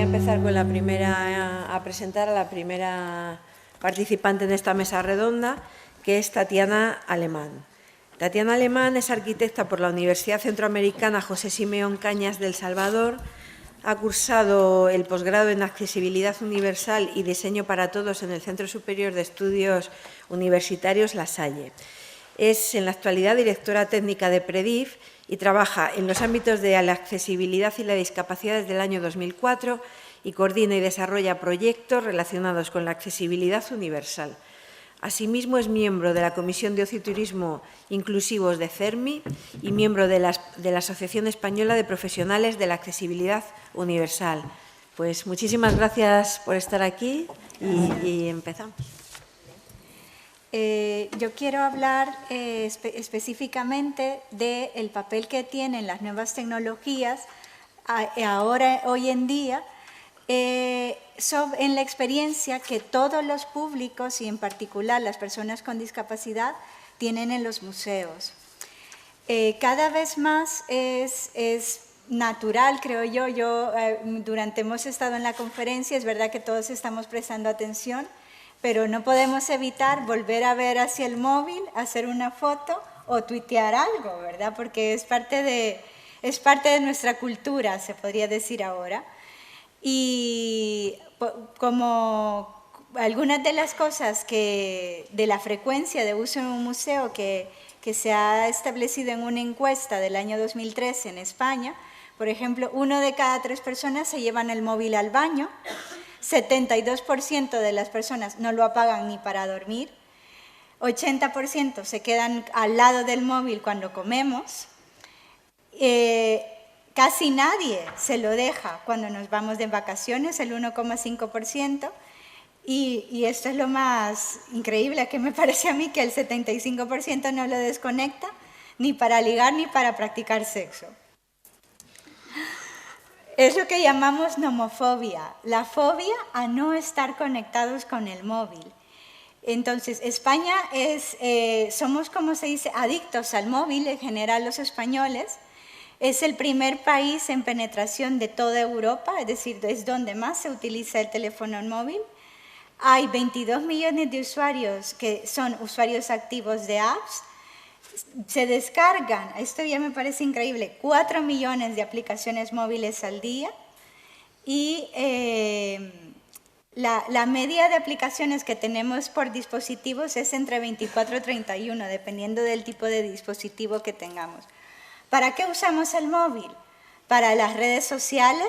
a empezar con a presentar a la primera participante en esta mesa redonda, que es Tatiana Alemán. Tatiana Alemán es arquitecta por la Universidad Centroamericana José Simeón Cañas de El Salvador. Ha cursado el posgrado en Accesibilidad Universal y Diseño para Todos en el Centro Superior de Estudios Universitarios La Salle. Es en la actualidad directora técnica de PREDIF y trabaja en los ámbitos de la accesibilidad y la discapacidad desde el año 2004 y coordina y desarrolla proyectos relacionados con la accesibilidad universal. Asimismo, es miembro de la Comisión de Ocio y Turismo Inclusivos de CERMI y miembro de la Asociación Española de Profesionales de la Accesibilidad Universal. Pues muchísimas gracias por estar aquí y empezamos. Yo quiero hablar específicamente del papel que tienen las nuevas tecnologías hoy en día en la experiencia que todos los públicos y en particular las personas con discapacidad tienen en los museos. Cada vez más es natural, creo yo, hemos estado en la conferencia, es verdad que todos estamos prestando atención, pero no podemos evitar volver a ver hacia el móvil, hacer una foto o tuitear algo, ¿verdad? Porque es parte de nuestra cultura, se podría decir ahora. Y como algunas de las cosas de la frecuencia de uso en un museo que se ha establecido en una encuesta del año 2013 en España, por ejemplo, 1 de cada 3 personas se llevan el móvil al baño, 72% de las personas no lo apagan ni para dormir, 80% se quedan al lado del móvil cuando comemos, casi nadie se lo deja cuando nos vamos de vacaciones, el 1,5%, y esto es lo más increíble que me parece a mí, que el 75% no lo desconecta ni para ligar ni para practicar sexo. Es lo que llamamos nomofobia, la fobia a no estar conectados con el móvil. Entonces, España somos, como se dice, adictos al móvil, en general los españoles. Es el primer país en penetración de toda Europa, es decir, es donde más se utiliza el teléfono móvil. Hay 22 millones de usuarios que son usuarios activos de apps. Se descargan, esto ya me parece increíble, 4 millones de aplicaciones móviles al día y la media de aplicaciones que tenemos por dispositivos es entre 24 y 31, dependiendo del tipo de dispositivo que tengamos. ¿Para qué usamos el móvil? Para las redes sociales,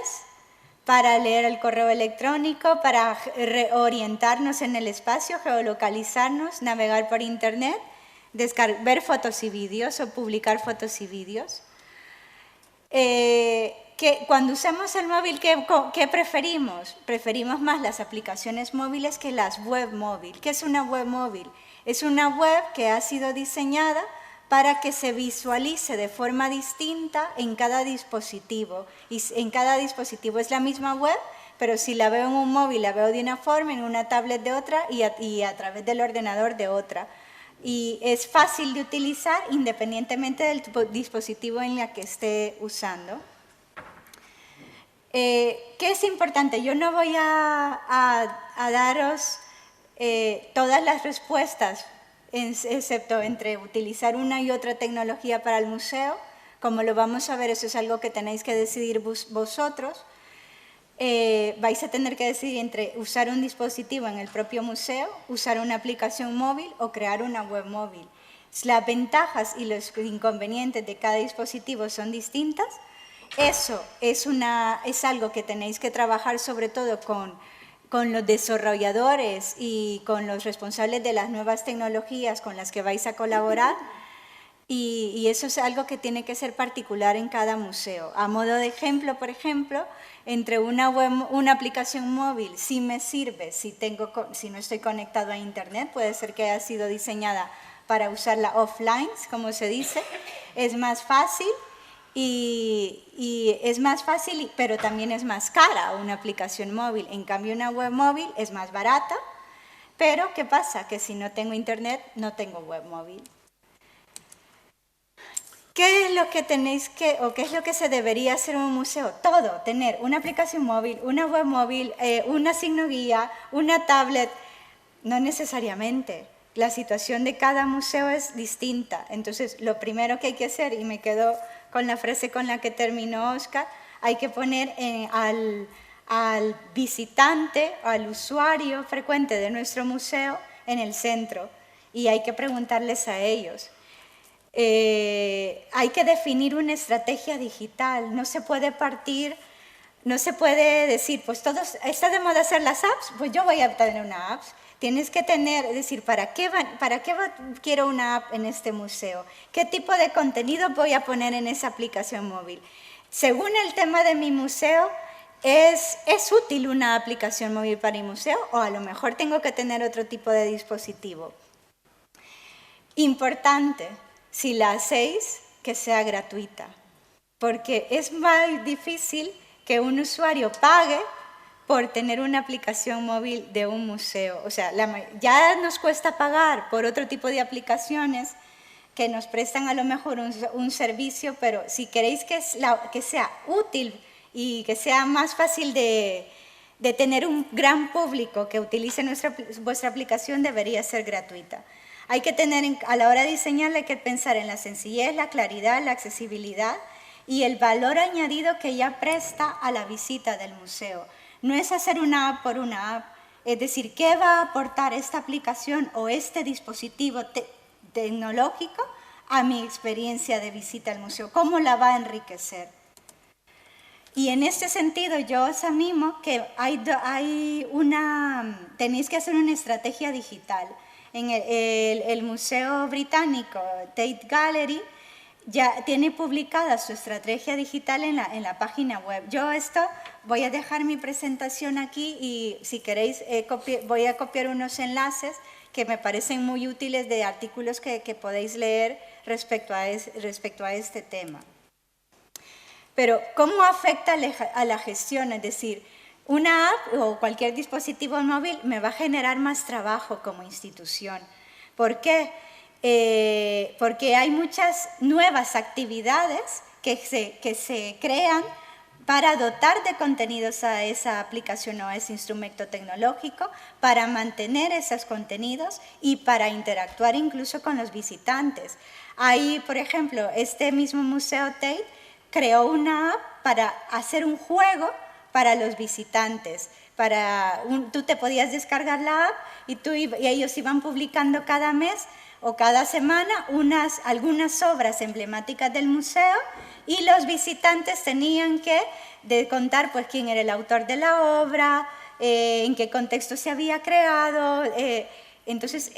para leer el correo electrónico, para orientarnos en el espacio, geolocalizarnos, navegar por internet, ver fotos y vídeos o publicar fotos y vídeos. Cuando usamos el móvil, ¿qué preferimos? Preferimos más las aplicaciones móviles que las web móvil. ¿Qué es una web móvil? Es una web que ha sido diseñada para que se visualice de forma distinta en cada dispositivo. Y en cada dispositivo es la misma web, pero si la veo en un móvil la veo de una forma, en una tablet de otra y a través del ordenador de otra. Y es fácil de utilizar independientemente del dispositivo en el que esté usando. ¿Qué es importante? Yo no voy a daros todas las respuestas, excepto entre utilizar una y otra tecnología para el museo. Como lo vamos a ver, eso es algo que tenéis que decidir vosotros. Vais a tener que decidir entre usar un dispositivo en el propio museo, usar una aplicación móvil o crear una web móvil. Las ventajas y los inconvenientes de cada dispositivo son distintas. Eso es algo que tenéis que trabajar sobre todo con los desarrolladores y con los responsables de las nuevas tecnologías con las que vais a colaborar. Y eso es algo que tiene que ser particular en cada museo. A modo de ejemplo, por ejemplo, entre una aplicación móvil sí me sirve si no estoy conectado a internet, puede ser que haya sido diseñada para usarla offline, como se dice, es más fácil pero también es más cara una aplicación móvil. En cambio, una web móvil es más barata, pero ¿qué pasa? Que si no tengo internet, no tengo web móvil. ¿Qué es lo que tenéis que, o qué es lo que se debería hacer en un museo? Todo, tener una aplicación móvil, una web móvil, una signoguía, una tablet, no necesariamente. La situación de cada museo es distinta. Entonces, lo primero que hay que hacer, y me quedo con la frase con la que terminó Oscar, hay que poner al visitante, al usuario frecuente de nuestro museo en el centro, y hay que preguntarles a ellos. Hay que definir una estrategia digital, no se puede partir, no se puede decir, pues todos, está de moda hacer las apps, pues yo voy a tener una app. Tienes que tener, es decir, ¿para qué quiero una app en este museo? ¿Qué tipo de contenido voy a poner en esa aplicación móvil? Según el tema de mi museo, ¿es útil una aplicación móvil para mi museo? O a lo mejor tengo que tener otro tipo de dispositivo. Importante, si la hacéis, que sea gratuita, porque es muy difícil que un usuario pague por tener una aplicación móvil de un museo. O sea, ya nos cuesta pagar por otro tipo de aplicaciones que nos prestan a lo mejor un servicio, pero si queréis que sea útil y que sea más fácil de tener un gran público que utilice vuestra aplicación, debería ser gratuita. Hay que tener, a la hora de diseñarla, hay que pensar en la sencillez, la claridad, la accesibilidad y el valor añadido que ya presta a la visita del museo. No es hacer una app por una app, es decir, ¿qué va a aportar esta aplicación o este dispositivo tecnológico a mi experiencia de visita al museo? ¿Cómo la va a enriquecer? Y en este sentido yo os animo que tenéis que hacer una estrategia digital. En el Museo Británico, Tate Gallery, ya tiene publicada su estrategia digital en la página web. Yo voy a dejar mi presentación aquí y si queréis voy a copiar unos enlaces que me parecen muy útiles de artículos que podéis leer respecto a este tema. Pero, ¿cómo afecta a la gestión? Es decir, una app o cualquier dispositivo móvil me va a generar más trabajo como institución. ¿Por qué? Porque hay muchas nuevas actividades que se crean para dotar de contenidos a esa aplicación o a ese instrumento tecnológico, para mantener esos contenidos y para interactuar incluso con los visitantes. Ahí, por ejemplo, este mismo Museo Tate creó una app para hacer un juego para los visitantes. Tú te podías descargar la app y ellos iban publicando cada mes o cada semana algunas obras emblemáticas del museo y los visitantes tenían que contar pues, quién era el autor de la obra, en qué contexto se había creado. Entonces,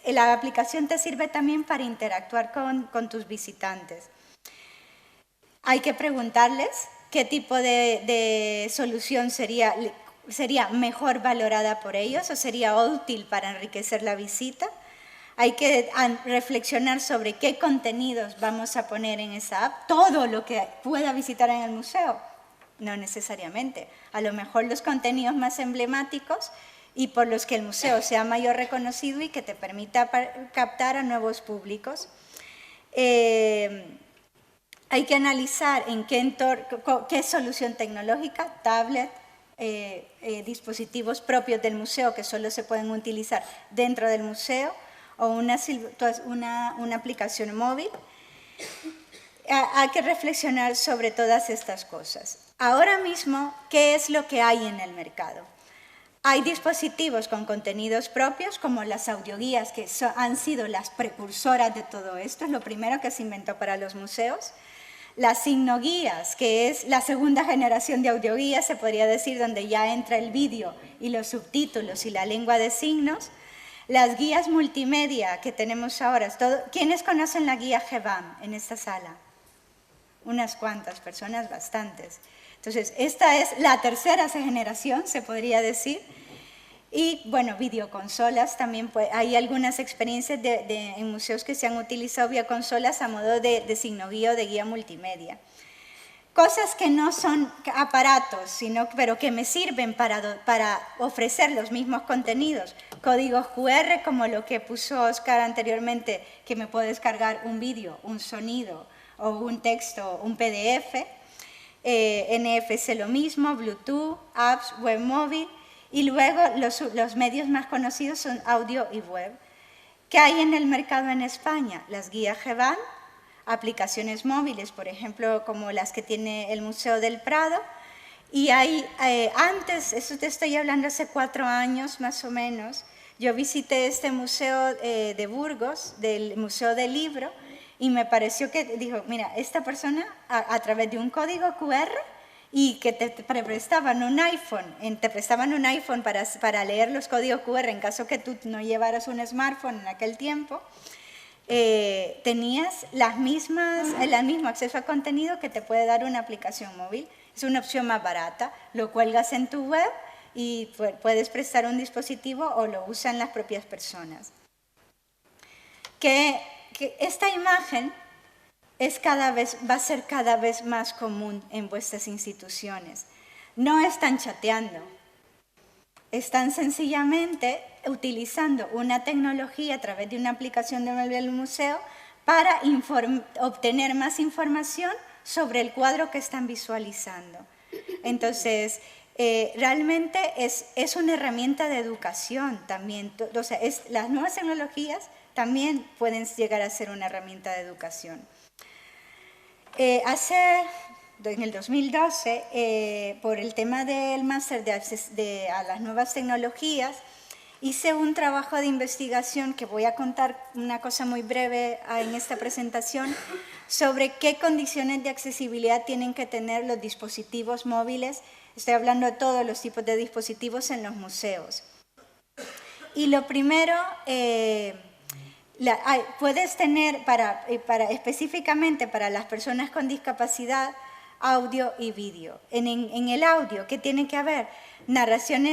la aplicación te sirve también para interactuar con tus visitantes. Hay que preguntarles qué tipo de solución sería mejor valorada por ellos o sería útil para enriquecer la visita. Hay que reflexionar sobre qué contenidos vamos a poner en esa app, todo lo que pueda visitar en el museo. No necesariamente. A lo mejor los contenidos más emblemáticos y por los que el museo sea mayor reconocido y que te permita captar a nuevos públicos. Hay que analizar en qué solución tecnológica, tablet, dispositivos propios del museo que solo se pueden utilizar dentro del museo o una aplicación móvil. Hay que reflexionar sobre todas estas cosas. Ahora mismo, ¿qué es lo que hay en el mercado? Hay dispositivos con contenidos propios, como las audioguías, que han sido las precursoras de todo esto, es lo primero que se inventó para los museos. Las signoguías, que es la segunda generación de audioguías, se podría decir, donde ya entra el vídeo y los subtítulos y la lengua de signos. Las guías multimedia que tenemos ahora. ¿Quiénes conocen la guía GBAM en esta sala? Unas cuantas personas, bastantes. Entonces, esta es la tercera generación, se podría decir. Y, bueno, videoconsolas también. Hay algunas experiencias en museos que se han utilizado videoconsolas a modo de signoguía o de guía multimedia. Cosas que no son aparatos, pero que me sirven para ofrecer los mismos contenidos. Códigos QR, como lo que puso Oscar anteriormente, que me puedo descargar un vídeo, un sonido, o un texto, un PDF. NFC lo mismo, Bluetooth, apps, web móvil, y luego los medios más conocidos son audio y web. ¿Qué hay en el mercado en España? Las guías GBAN, aplicaciones móviles, por ejemplo, como las que tiene el Museo del Prado, y hay, antes, eso te estoy hablando hace 4 años más o menos, yo visité este museo de Burgos, del Museo del Libro, y me pareció que, dijo, mira, esta persona a través de un código QR y que te prestaban un iPhone, para leer los códigos QR en caso que tú no llevaras un smartphone en aquel tiempo, tenías el mismo acceso a contenido que te puede dar una aplicación móvil. Es una opción más barata, lo cuelgas en tu web y puedes prestar un dispositivo o lo usan las propias personas. Que esta imagen va a ser cada vez más común en vuestras instituciones. No están chateando, están sencillamente utilizando una tecnología a través de una aplicación del museo para obtener más información sobre el cuadro que están visualizando. Entonces, realmente es una herramienta de educación también. O sea, las nuevas tecnologías también pueden llegar a ser una herramienta de educación. En el 2012, por el tema del máster a las nuevas tecnologías, hice un trabajo de investigación que voy a contar una cosa muy breve en esta presentación sobre qué condiciones de accesibilidad tienen que tener los dispositivos móviles. Estoy hablando de todos los tipos de dispositivos en los museos. Y lo primero, puedes tener específicamente para las personas con discapacidad, audio y vídeo. En el audio, ¿qué tiene que haber? Narración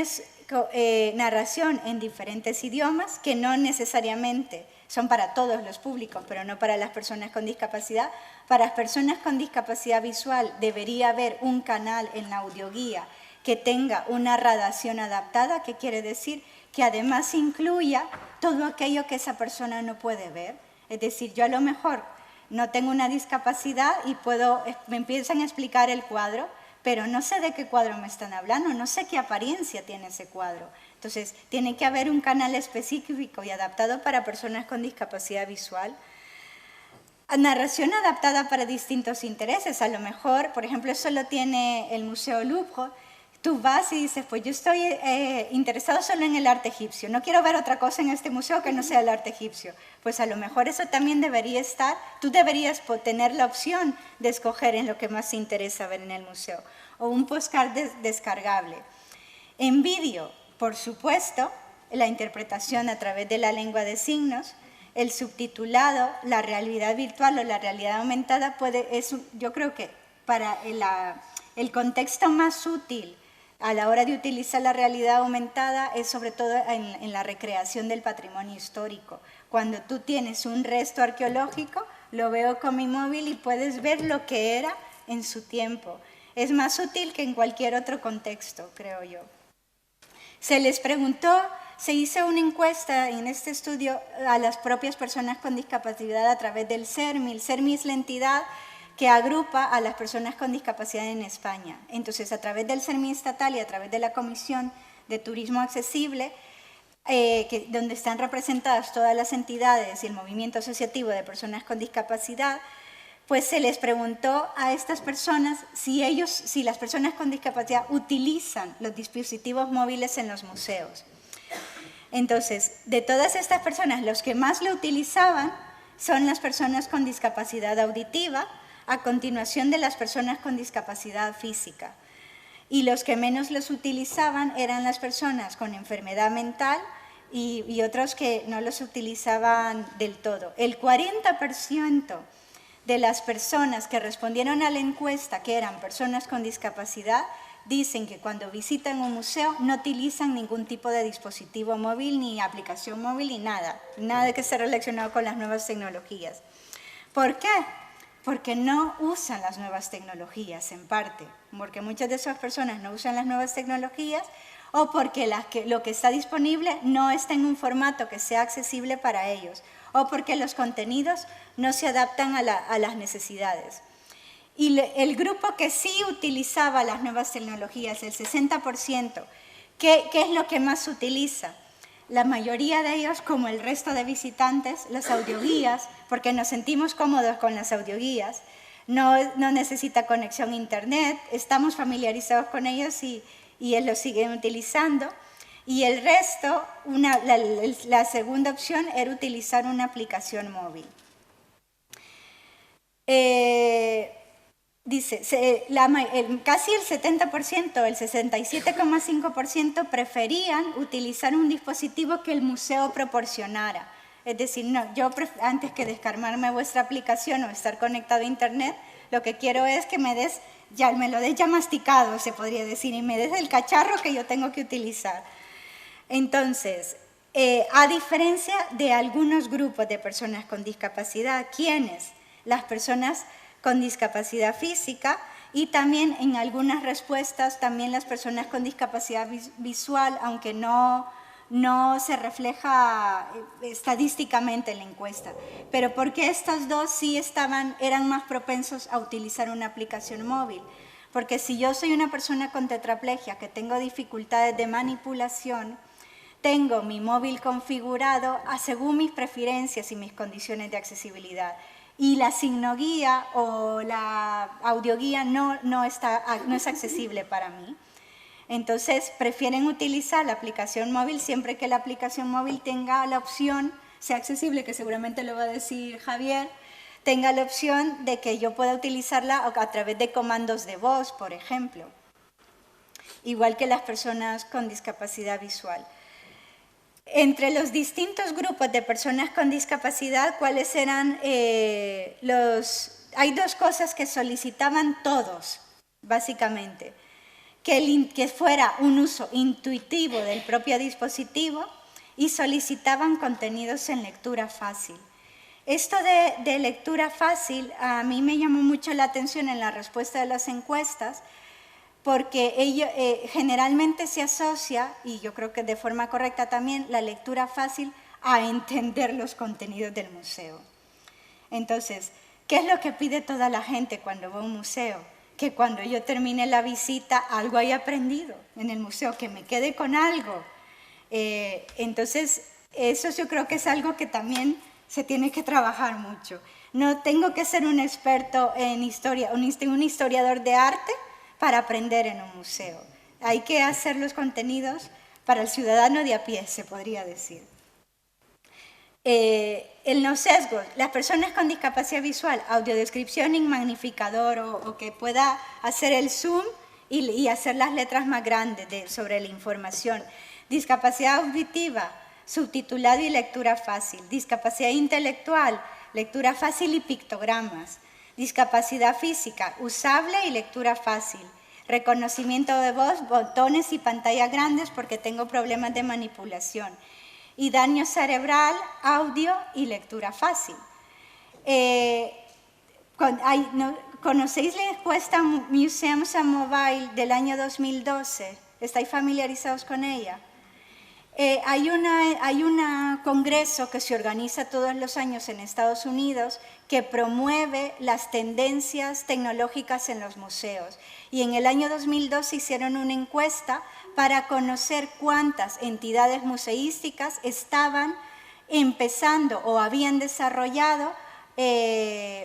en diferentes idiomas, que no necesariamente son para todos los públicos, pero no para las personas con discapacidad. Para las personas con discapacidad visual debería haber un canal en la audioguía que tenga una radiación adaptada, que quiere decir que además incluya todo aquello que esa persona no puede ver. Es decir, yo a lo mejor no tengo una discapacidad y me empiezan a explicar el cuadro, pero no sé de qué cuadro me están hablando, no sé qué apariencia tiene ese cuadro. Entonces, tiene que haber un canal específico y adaptado para personas con discapacidad visual. Narración adaptada para distintos intereses. A lo mejor, por ejemplo, eso lo tiene el Museo Louvre. Tú vas y dices, pues yo estoy interesado solo en el arte egipcio, no quiero ver otra cosa en este museo que no sea el arte egipcio. Pues a lo mejor eso también debería estar, tú deberías tener la opción de escoger en lo que más te interesa ver en el museo. O un postcard descargable. En vídeo, por supuesto, la interpretación a través de la lengua de signos, el subtitulado, la realidad virtual o la realidad aumentada, yo creo que para el contexto más útil a la hora de utilizar la realidad aumentada es sobre todo en la recreación del patrimonio histórico. Cuando tú tienes un resto arqueológico, lo veo con mi móvil y puedes ver lo que era en su tiempo. Es más útil que en cualquier otro contexto, creo yo. Se hizo una encuesta en este estudio a las propias personas con discapacidad a través del CERMI. El CERMI es la entidad que agrupa a las personas con discapacidad en España. Entonces, a través del CERMI estatal y a través de la Comisión de Turismo Accesible, donde están representadas todas las entidades y el movimiento asociativo de personas con discapacidad, pues se les preguntó a estas personas si las personas con discapacidad utilizan los dispositivos móviles en los museos. Entonces, de todas estas personas, los que más lo utilizaban son las personas con discapacidad auditiva, a continuación de las personas con discapacidad física. Y los que menos los utilizaban eran las personas con enfermedad mental y otros que no los utilizaban del todo. El 40% de las personas que respondieron a la encuesta, que eran personas con discapacidad, dicen que cuando visitan un museo no utilizan ningún tipo de dispositivo móvil, ni aplicación móvil, ni nada que esté relacionado con las nuevas tecnologías. ¿Por qué? Porque no usan las nuevas tecnologías, en parte, porque muchas de esas personas no usan las nuevas tecnologías o porque lo que está disponible no está en un formato que sea accesible para ellos, o porque los contenidos no se adaptan a las necesidades. Y el grupo que sí utilizaba las nuevas tecnologías, el 60%, ¿qué es lo que más se utiliza? La mayoría de ellos, como el resto de visitantes, las audioguías, porque nos sentimos cómodos con las audioguías, no necesita conexión a internet, estamos familiarizados con ellos y lo siguen utilizando. Y el resto, la segunda opción era utilizar una aplicación móvil. Dice, casi el 70%, el 67,5% preferían utilizar un dispositivo que el museo proporcionara. Es decir, no, yo antes que descargarme vuestra aplicación o estar conectado a internet, lo que quiero es que me lo des ya masticado, se podría decir, y me des el cacharro que yo tengo que utilizar. Entonces, a diferencia de algunos grupos de personas con discapacidad, ¿quiénes? Las personas con discapacidad física y también en algunas respuestas también las personas con discapacidad visual, aunque no se refleja estadísticamente en la encuesta. Pero porque estas dos sí eran más propensos a utilizar una aplicación móvil. Porque si yo soy una persona con tetraplegia que tengo dificultades de manipulación, tengo mi móvil configurado según mis preferencias y mis condiciones de accesibilidad. Y la signoguía o la audioguía no es accesible para mí. Entonces, prefieren utilizar la aplicación móvil siempre que la aplicación móvil tenga la opción, sea accesible, que seguramente lo va a decir Javier, tenga la opción de que yo pueda utilizarla a través de comandos de voz, por ejemplo. Igual que las personas con discapacidad visual. Entre los distintos grupos de personas con discapacidad, ¿cuáles eran hay dos cosas que solicitaban todos, básicamente. Que fuera un uso intuitivo del propio dispositivo y solicitaban contenidos en lectura fácil. Esto de lectura fácil a mí me llamó mucho la atención en la respuesta de las encuestas, porque generalmente se asocia, y yo creo que de forma correcta también, la lectura fácil a entender los contenidos del museo. Entonces, ¿qué es lo que pide toda la gente cuando va a un museo? Que cuando yo termine la visita algo haya aprendido en el museo, que me quede con algo. Entonces, eso yo creo que es algo que también se tiene que trabajar mucho. No tengo que ser un experto en historia, un historiador de arte para aprender en un museo. Hay que hacer los contenidos para el ciudadano de a pie, se podría decir. Los sesgos, las personas con discapacidad visual, audiodescripción en magnificador o que pueda hacer el zoom y hacer las letras más grandes sobre la información. Discapacidad auditiva, subtitulado y lectura fácil. Discapacidad intelectual, lectura fácil y pictogramas. Discapacidad física, usable y lectura fácil. Reconocimiento de voz, botones y pantallas grandes porque tengo problemas de manipulación. Y daño cerebral, audio y lectura fácil. ¿Conocéis la encuesta Museums and Mobile del año 2012? ¿Estáis familiarizados con ella? Hay un congreso que se organiza todos los años en Estados Unidos que promueve las tendencias tecnológicas en los museos. Y en el año 2012 hicieron una encuesta para conocer cuántas entidades museísticas estaban empezando o habían desarrollado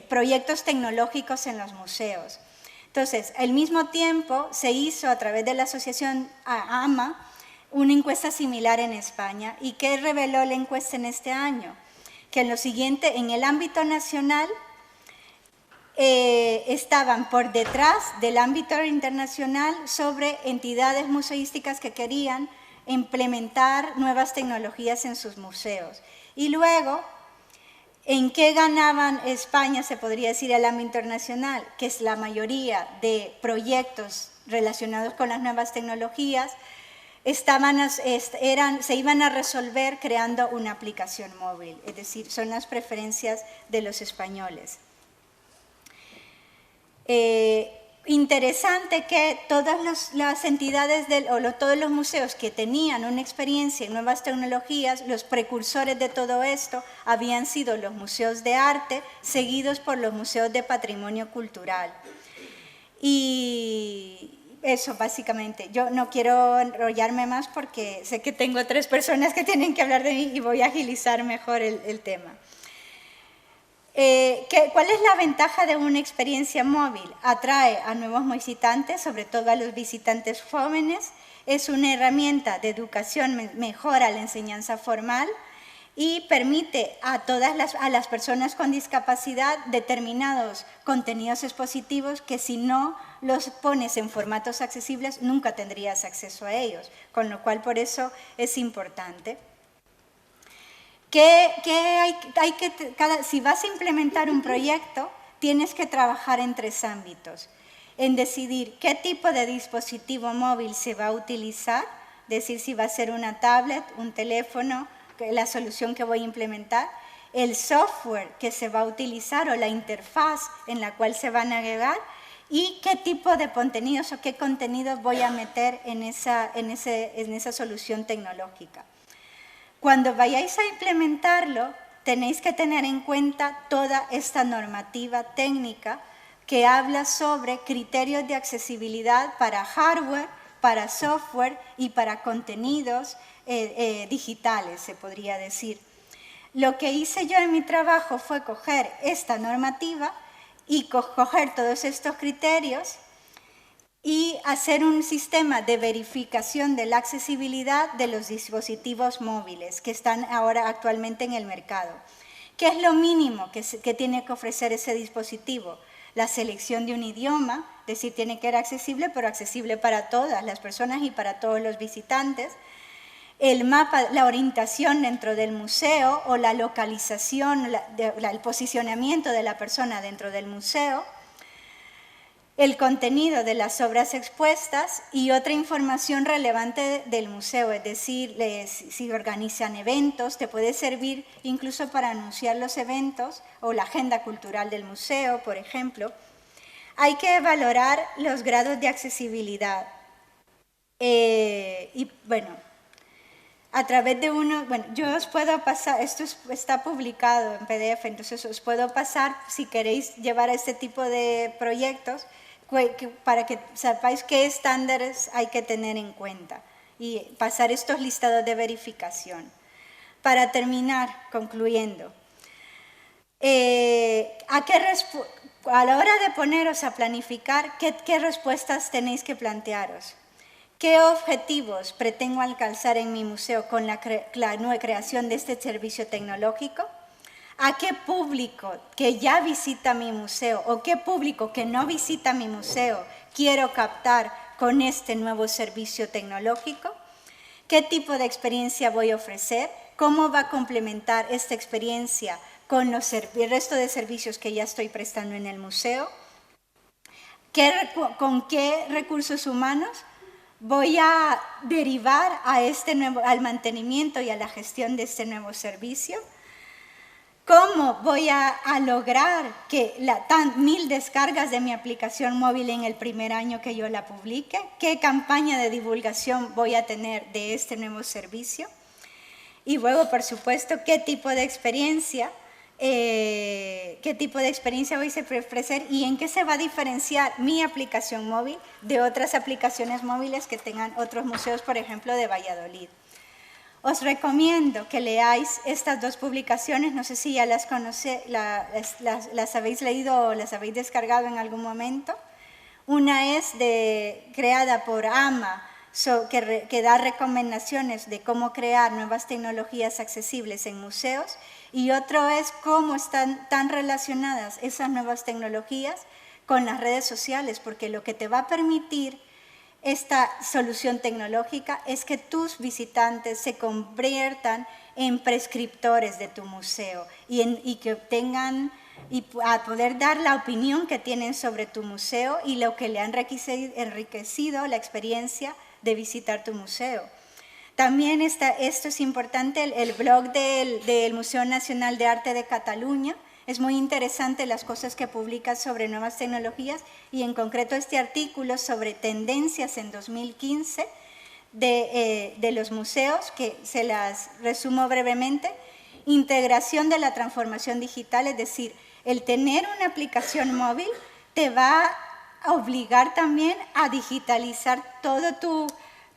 proyectos tecnológicos en los museos. Entonces, al mismo tiempo se hizo a través de la asociación AMA una encuesta similar en España. ¿Y qué reveló la encuesta en este año? Que en lo siguiente, en el ámbito nacional, estaban por detrás del ámbito internacional sobre entidades museísticas que querían implementar nuevas tecnologías en sus museos. Y luego, ¿en qué ganaban España, se podría decir, el ámbito internacional? Que es la mayoría de proyectos relacionados con las nuevas tecnologías se iban a resolver creando una aplicación móvil, es decir, son las preferencias de los españoles. interesante que todas las entidades todos los museos que tenían una experiencia en nuevas tecnologías, los precursores de todo esto habían sido los museos de arte, seguidos por los museos de patrimonio cultural. Y eso básicamente. Yo no quiero enrollarme más porque sé que tengo 3 personas que tienen que hablar de mí y voy a agilizar mejor el tema. ¿Cuál es la ventaja de una experiencia móvil? Atrae a nuevos visitantes, sobre todo a los visitantes jóvenes, es una herramienta de educación, mejora la enseñanza formal y permite a las personas con discapacidad determinados contenidos expositivos que si no los pones en formatos accesibles nunca tendrías acceso a ellos, con lo cual por eso es importante. Si vas a implementar un proyecto, tienes que trabajar en 3 ámbitos. En decidir qué tipo de dispositivo móvil se va a utilizar, es decir, si va a ser una tablet, un teléfono, la solución que voy a implementar, el software que se va a utilizar o la interfaz en la cual se va a navegar y qué tipo de contenidos o qué contenidos voy a meter en esa solución tecnológica. Cuando vayáis a implementarlo, tenéis que tener en cuenta toda esta normativa técnica que habla sobre criterios de accesibilidad para hardware, para software y para contenidos digitales, se podría decir. Lo que hice yo en mi trabajo fue coger esta normativa y coger todos estos criterios y hacer un sistema de verificación de la accesibilidad de los dispositivos móviles que están ahora actualmente en el mercado. ¿Qué es lo mínimo que tiene que ofrecer ese dispositivo? La selección de un idioma, es decir, tiene que ser accesible, pero accesible para todas las personas y para todos los visitantes. El mapa, la orientación dentro del museo o la localización, el posicionamiento de la persona dentro del museo, el contenido de las obras expuestas y otra información relevante del museo, es decir, si organizan eventos, te puede servir incluso para anunciar los eventos o la agenda cultural del museo, por ejemplo. Hay que valorar los grados de accesibilidad. Y bueno, a través de yo os puedo pasar, esto está publicado en PDF, entonces os puedo pasar, si queréis llevar este tipo de proyectos, para que sepáis qué estándares hay que tener en cuenta y pasar estos listados de verificación. Para terminar, concluyendo, a la hora de poneros a planificar, ¿qué respuestas tenéis que plantearos? ¿Qué objetivos pretendo alcanzar en mi museo con la creación de este servicio tecnológico? ¿A qué público que ya visita mi museo o qué público que no visita mi museo quiero captar con este nuevo servicio tecnológico? ¿Qué tipo de experiencia voy a ofrecer? ¿Cómo va a complementar esta experiencia con el resto de servicios que ya estoy prestando en el museo? ¿Con qué recursos humanos voy a derivar al mantenimiento y a la gestión de este nuevo servicio? ¿Cómo voy a lograr que 1000 descargas de mi aplicación móvil en el primer año que yo la publique? ¿Qué campaña de divulgación voy a tener de este nuevo servicio? Y luego, por supuesto, ¿qué tipo de experiencia voy a ofrecer y en qué se va a diferenciar mi aplicación móvil de otras aplicaciones móviles que tengan otros museos, por ejemplo, de Valladolid? Os recomiendo que leáis estas 2 publicaciones, no sé si ya las conocéis, las habéis leído o las habéis descargado en algún momento. Una es creada por AMA, que da recomendaciones de cómo crear nuevas tecnologías accesibles en museos, y otro es cómo están tan relacionadas esas nuevas tecnologías con las redes sociales, porque lo que te va a permitir esta solución tecnológica es que tus visitantes se conviertan en prescriptores de tu museo y que tengan a poder dar la opinión que tienen sobre tu museo y lo que le ha enriquecido la experiencia de visitar tu museo. También esto es importante, el blog del Museo Nacional de Arte de Cataluña, Es muy interesante las cosas que publica sobre nuevas tecnologías y en concreto este artículo sobre tendencias en 2015 de los museos, que se las resumo brevemente. Integración de la transformación digital, es decir, el tener una aplicación móvil te va a obligar también a digitalizar todo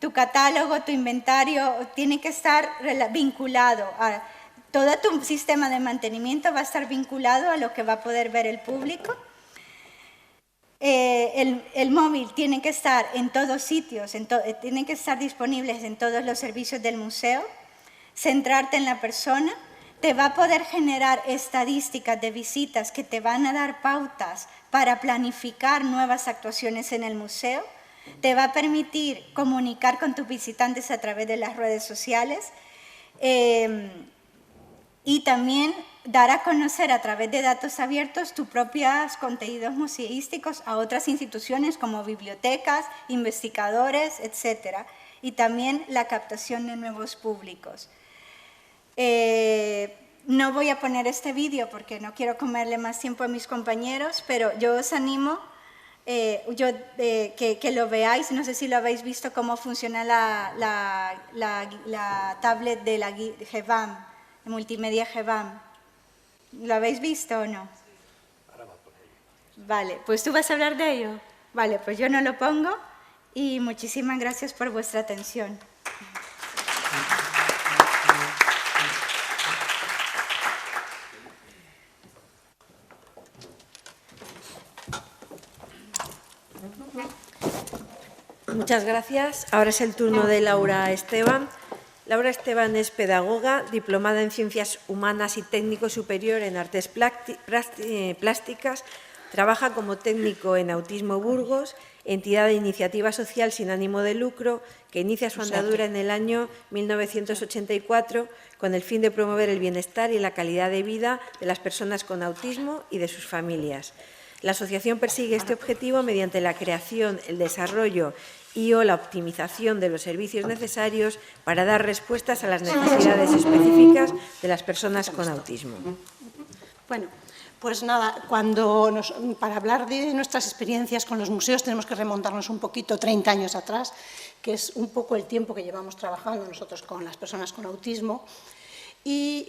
tu catálogo, tu inventario, tiene que estar vinculado a todo tu sistema de mantenimiento, va a estar vinculado a lo que va a poder ver el público. El móvil tiene que estar en todos sitios, tienen que estar disponibles en todos los servicios del museo, centrarte en la persona, te va a poder generar estadísticas de visitas que te van a dar pautas para planificar nuevas actuaciones en el museo, te va a permitir comunicar con tus visitantes a través de las redes sociales y también dar a conocer a través de datos abiertos tus propios contenidos museísticos a otras instituciones como bibliotecas, investigadores, etc. Y también la captación de nuevos públicos. No voy a poner este vídeo porque no quiero comerle más tiempo a mis compañeros, pero yo os animo que lo veáis. No sé si lo habéis visto cómo funciona la tablet de la GEVAM, de multimedia GEVAM. ¿Lo habéis visto o no? Vale, pues tú vas a hablar de ello. Vale, pues yo no lo pongo y muchísimas gracias por vuestra atención. Muchas gracias. Ahora es el turno de Laura Esteban. Laura Esteban es pedagoga, diplomada en Ciencias Humanas y técnico superior en Artes Plásticas. Trabaja como técnico en Autismo Burgos, entidad de iniciativa social sin ánimo de lucro que inicia su andadura en el año 1984 con el fin de promover el bienestar y la calidad de vida de las personas con autismo y de sus familias. La asociación persigue este objetivo mediante la creación, el desarrollo y/o la optimización de los servicios necesarios para dar respuestas a las necesidades específicas de las personas con autismo. Bueno, pues nada, para hablar de nuestras experiencias con los museos tenemos que remontarnos un poquito 30 años atrás, que es un poco el tiempo que llevamos trabajando nosotros con las personas con autismo. Y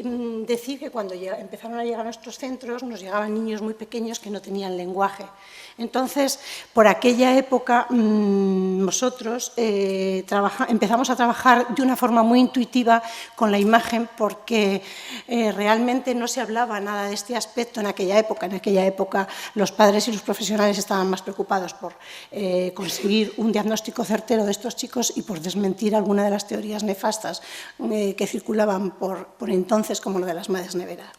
decir que cuando empezaron a llegar a nuestros centros nos llegaban niños muy pequeños que no tenían lenguaje. Entonces, por aquella época nosotros empezamos a trabajar de una forma muy intuitiva con la imagen porque realmente no se hablaba nada de este aspecto en aquella época. En aquella época los padres y los profesionales estaban más preocupados por conseguir un diagnóstico certero de estos chicos y por desmentir alguna de las teorías nefastas que circulaban por entonces, como lo de las madres nevera.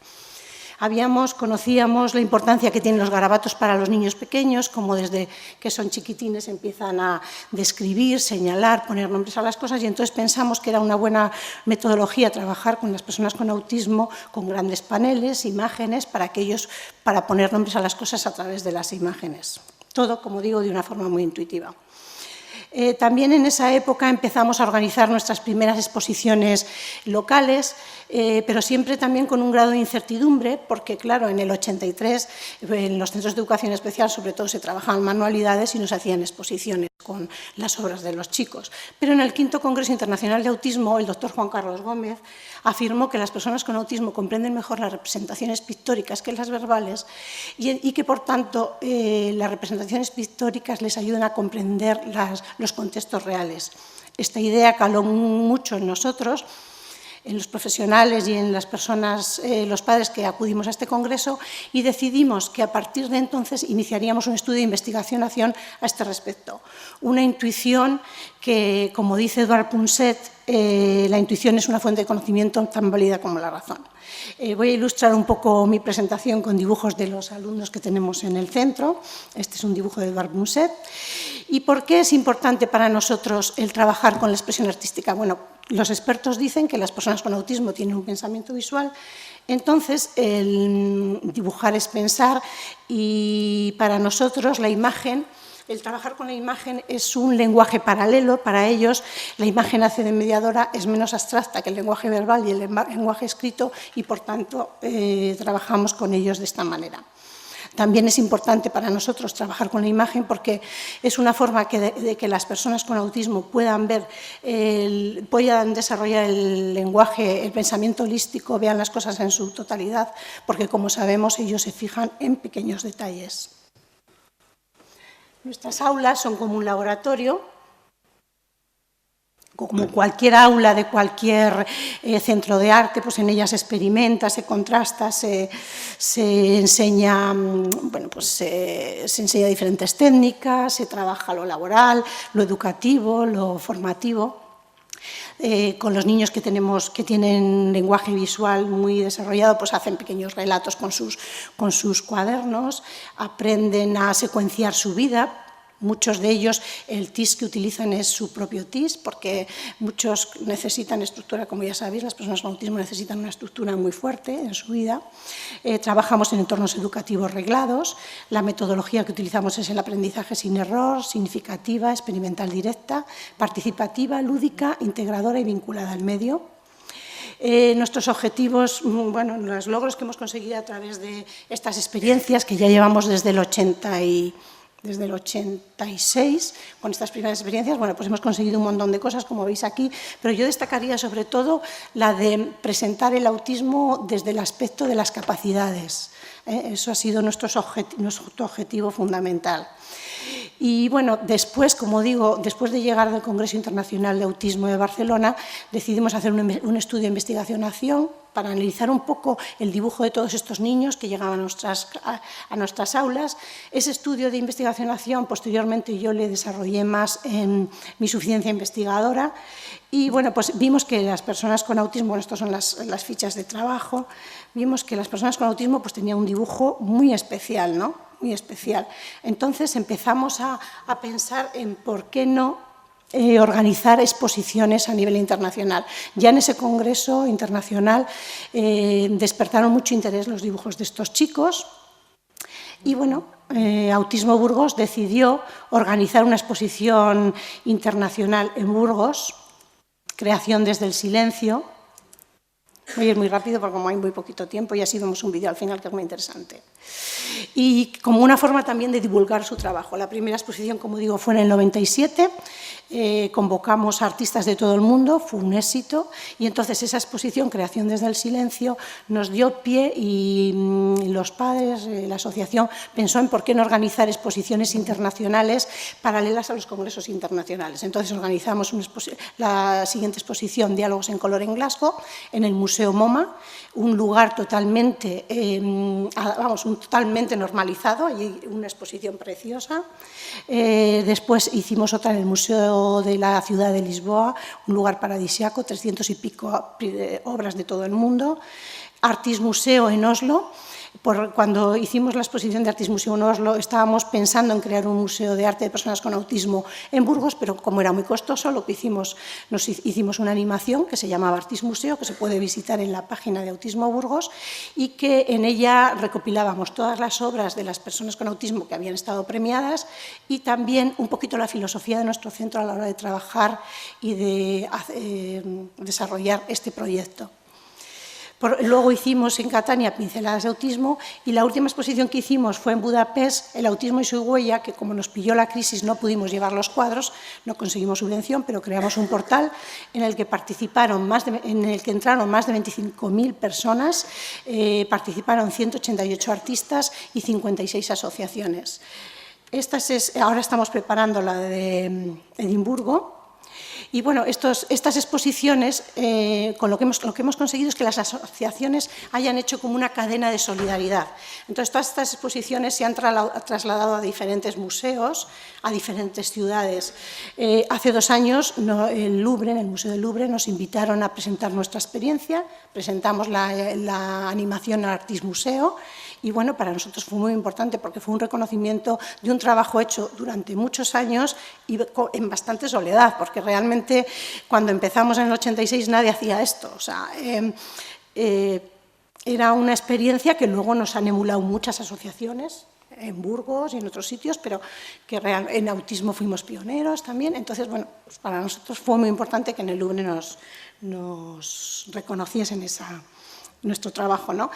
Conocíamos la importancia que tienen los garabatos para los niños pequeños, como desde que son chiquitines empiezan a describir, señalar, poner nombres a las cosas, y entonces pensamos que era una buena metodología trabajar con las personas con autismo, con grandes paneles, imágenes, para poner nombres a las cosas a través de las imágenes. Todo, como digo, de una forma muy intuitiva. También en esa época empezamos a organizar nuestras primeras exposiciones locales, pero siempre también con un grado de incertidumbre, porque claro, en el 83 en los centros de educación especial sobre todo se trabajaban manualidades y nos hacían exposiciones con las obras de los chicos. Pero en el 5º Congreso Internacional de Autismo, el doctor Juan Carlos Gómez afirmó que las personas con autismo comprenden mejor las representaciones pictóricas que las verbales y que, por tanto, las representaciones pictóricas les ayudan a comprender los contextos reales. Esta idea caló mucho en nosotros, en los profesionales y en las personas, los padres que acudimos a este congreso, y decidimos que a partir de entonces iniciaríamos un estudio de investigación a este respecto. Una intuición que, como dice Edward Punset, la intuición es una fuente de conocimiento tan válida como la razón. Voy a ilustrar un poco mi presentación con dibujos de los alumnos que tenemos en el centro. Este es un dibujo de Edward Punset. ¿Y por qué es importante para nosotros el trabajar con la expresión artística? Bueno, los expertos dicen que las personas con autismo tienen un pensamiento visual, entonces el dibujar es pensar, y para nosotros la imagen El trabajar con la imagen es un lenguaje paralelo para ellos. La imagen hace de mediadora, es menos abstracta que el lenguaje verbal y el lenguaje escrito y, por tanto, trabajamos con ellos de esta manera. También es importante para nosotros trabajar con la imagen porque es una forma de que las personas con autismo puedan desarrollar el lenguaje, el pensamiento holístico, vean las cosas en su totalidad, porque, como sabemos, ellos se fijan en pequeños detalles. Nuestras aulas son como un laboratorio, como cualquier aula de cualquier centro de arte, pues en ellas se experimenta, se contrasta, se enseña, bueno, pues se enseña diferentes técnicas, se trabaja lo laboral, lo educativo, lo formativo. Con los niños que tienen lenguaje visual muy desarrollado, pues hacen pequeños relatos con sus cuadernos, aprenden a secuenciar su vida. Muchos de ellos, el TIS que utilizan es su propio TIS, porque muchos necesitan estructura, como ya sabéis, las personas con autismo necesitan una estructura muy fuerte en su vida. Trabajamos en entornos educativos reglados. La metodología que utilizamos es el aprendizaje sin error, significativa, experimental directa, participativa, lúdica, integradora y vinculada al medio. Nuestros objetivos, bueno, los logros que hemos conseguido a través de estas experiencias, que ya llevamos desde el 86, con estas primeras experiencias, bueno, pues hemos conseguido un montón de cosas, como veis aquí, pero yo destacaría sobre todo la de presentar el autismo desde el aspecto de las capacidades. Eso ha sido nuestro objetivo fundamental. Y bueno, después, como digo, después de llegar del Congreso Internacional de Autismo de Barcelona, decidimos hacer un estudio de investigación-acción para analizar un poco el dibujo de todos estos niños que llegaban a nuestras aulas. Ese estudio de investigación-acción, posteriormente yo le desarrollé más en mi suficiencia investigadora y bueno, pues vimos que las personas con autismo, bueno, estas son las fichas de trabajo, vimos que las personas con autismo pues tenían un dibujo muy especial, ¿no? Muy especial. Entonces empezamos a pensar en por qué no organizar exposiciones a nivel internacional. Ya en ese congreso internacional despertaron mucho interés los dibujos de estos chicos y bueno, Autismo Burgos decidió organizar una exposición internacional en Burgos, Creación desde el silencio. Voy a ir muy rápido porque como hay muy poquito tiempo y así vemos un vídeo al final que es muy interesante. Y como una forma también de divulgar su trabajo. La primera exposición, como digo, fue en el 97, convocamos a artistas de todo el mundo, fue un éxito y entonces esa exposición, Creación desde el silencio, nos dio pie y los padres, la asociación, pensó en por qué no organizar exposiciones internacionales paralelas a los congresos internacionales. Entonces organizamos la siguiente exposición, Diálogos en color en Glasgow, en el Museo MoMA, un lugar totalmente, totalmente normalizado, allí una exposición preciosa. Después hicimos otra en el Museo de la Ciudad de Lisboa, un lugar paradisíaco, 300 y pico obras de todo el mundo. Artis Museo en Oslo. Cuando hicimos la exposición de Artis Museo en Oslo, estábamos pensando en crear un museo de arte de personas con autismo en Burgos, pero como era muy costoso, lo que hicimos una animación que se llamaba Artis Museo, que se puede visitar en la página de Autismo Burgos, y que en ella recopilábamos todas las obras de las personas con autismo que habían estado premiadas y también un poquito la filosofía de nuestro centro a la hora de trabajar y de desarrollar este proyecto. Luego hicimos en Catania Pinceladas de Autismo y la última exposición que hicimos fue en Budapest, El autismo y su huella, que como nos pilló la crisis no pudimos llevar los cuadros, no conseguimos subvención, pero creamos un portal en el que entraron más de 25.000 personas, participaron 188 artistas y 56 asociaciones. Ahora estamos preparando la de Edimburgo. Y bueno, estas exposiciones, con lo que hemos conseguido es que las asociaciones hayan hecho como una cadena de solidaridad. Entonces, todas estas exposiciones se han trasladado a diferentes museos, a diferentes ciudades. Hace 2 años, en el Museo del Louvre, nos invitaron a presentar nuestra experiencia, presentamos la animación al Artis Museo. Y bueno, para nosotros fue muy importante porque fue un reconocimiento de un trabajo hecho durante muchos años y en bastante soledad, porque realmente cuando empezamos en el 86 nadie hacía esto. O sea, era una experiencia que luego nos han emulado muchas asociaciones en Burgos y en otros sitios, pero que en autismo fuimos pioneros también. Entonces, bueno, pues para nosotros fue muy importante que en el Louvre nos reconociesen nuestro trabajo, ¿no?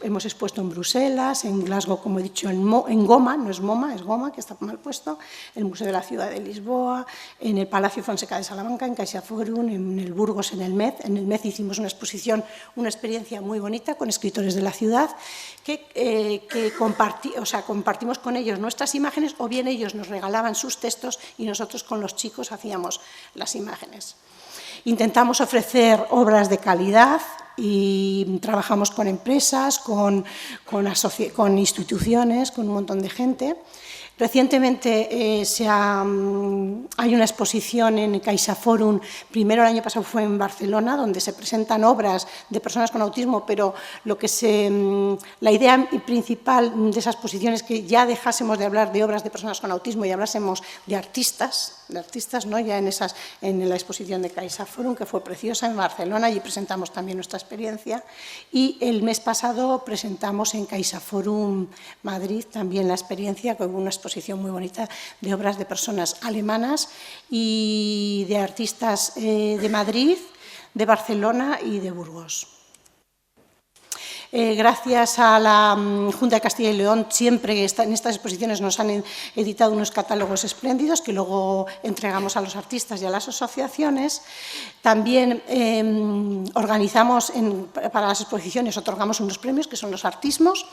Hemos expuesto en Bruselas, en Glasgow, como he dicho, en Goma, no es MoMA, es Goma, que está mal puesto, el Museo de la Ciudad de Lisboa, en el Palacio Fonseca de Salamanca, en CaixaForum, en el Burgos, en el MED. En el MED hicimos una exposición, una experiencia muy bonita con escritores de la ciudad que compartimos con ellos nuestras imágenes, o bien ellos nos regalaban sus textos y nosotros con los chicos hacíamos las imágenes. Intentamos ofrecer obras de calidad y trabajamos con empresas, con instituciones, con un montón de gente. Recientemente hay una exposición en CaixaForum, primero el año pasado fue en Barcelona, donde se presentan obras de personas con autismo, pero la idea principal de esa exposición es que ya dejásemos de hablar de obras de personas con autismo y hablásemos de artistas, ¿no? Ya en la exposición de CaixaForum, que fue preciosa en Barcelona, y presentamos también nuestra experiencia. Y el mes pasado presentamos en CaixaForum Madrid también la experiencia, con una exposición muy bonita de obras de personas alemanas y de artistas de Madrid, de Barcelona y de Burgos. Gracias a la Junta de Castilla y León, siempre en estas exposiciones nos han editado unos catálogos espléndidos que luego entregamos a los artistas y a las asociaciones. También organizamos, para las exposiciones, otorgamos unos premios que son los artismos.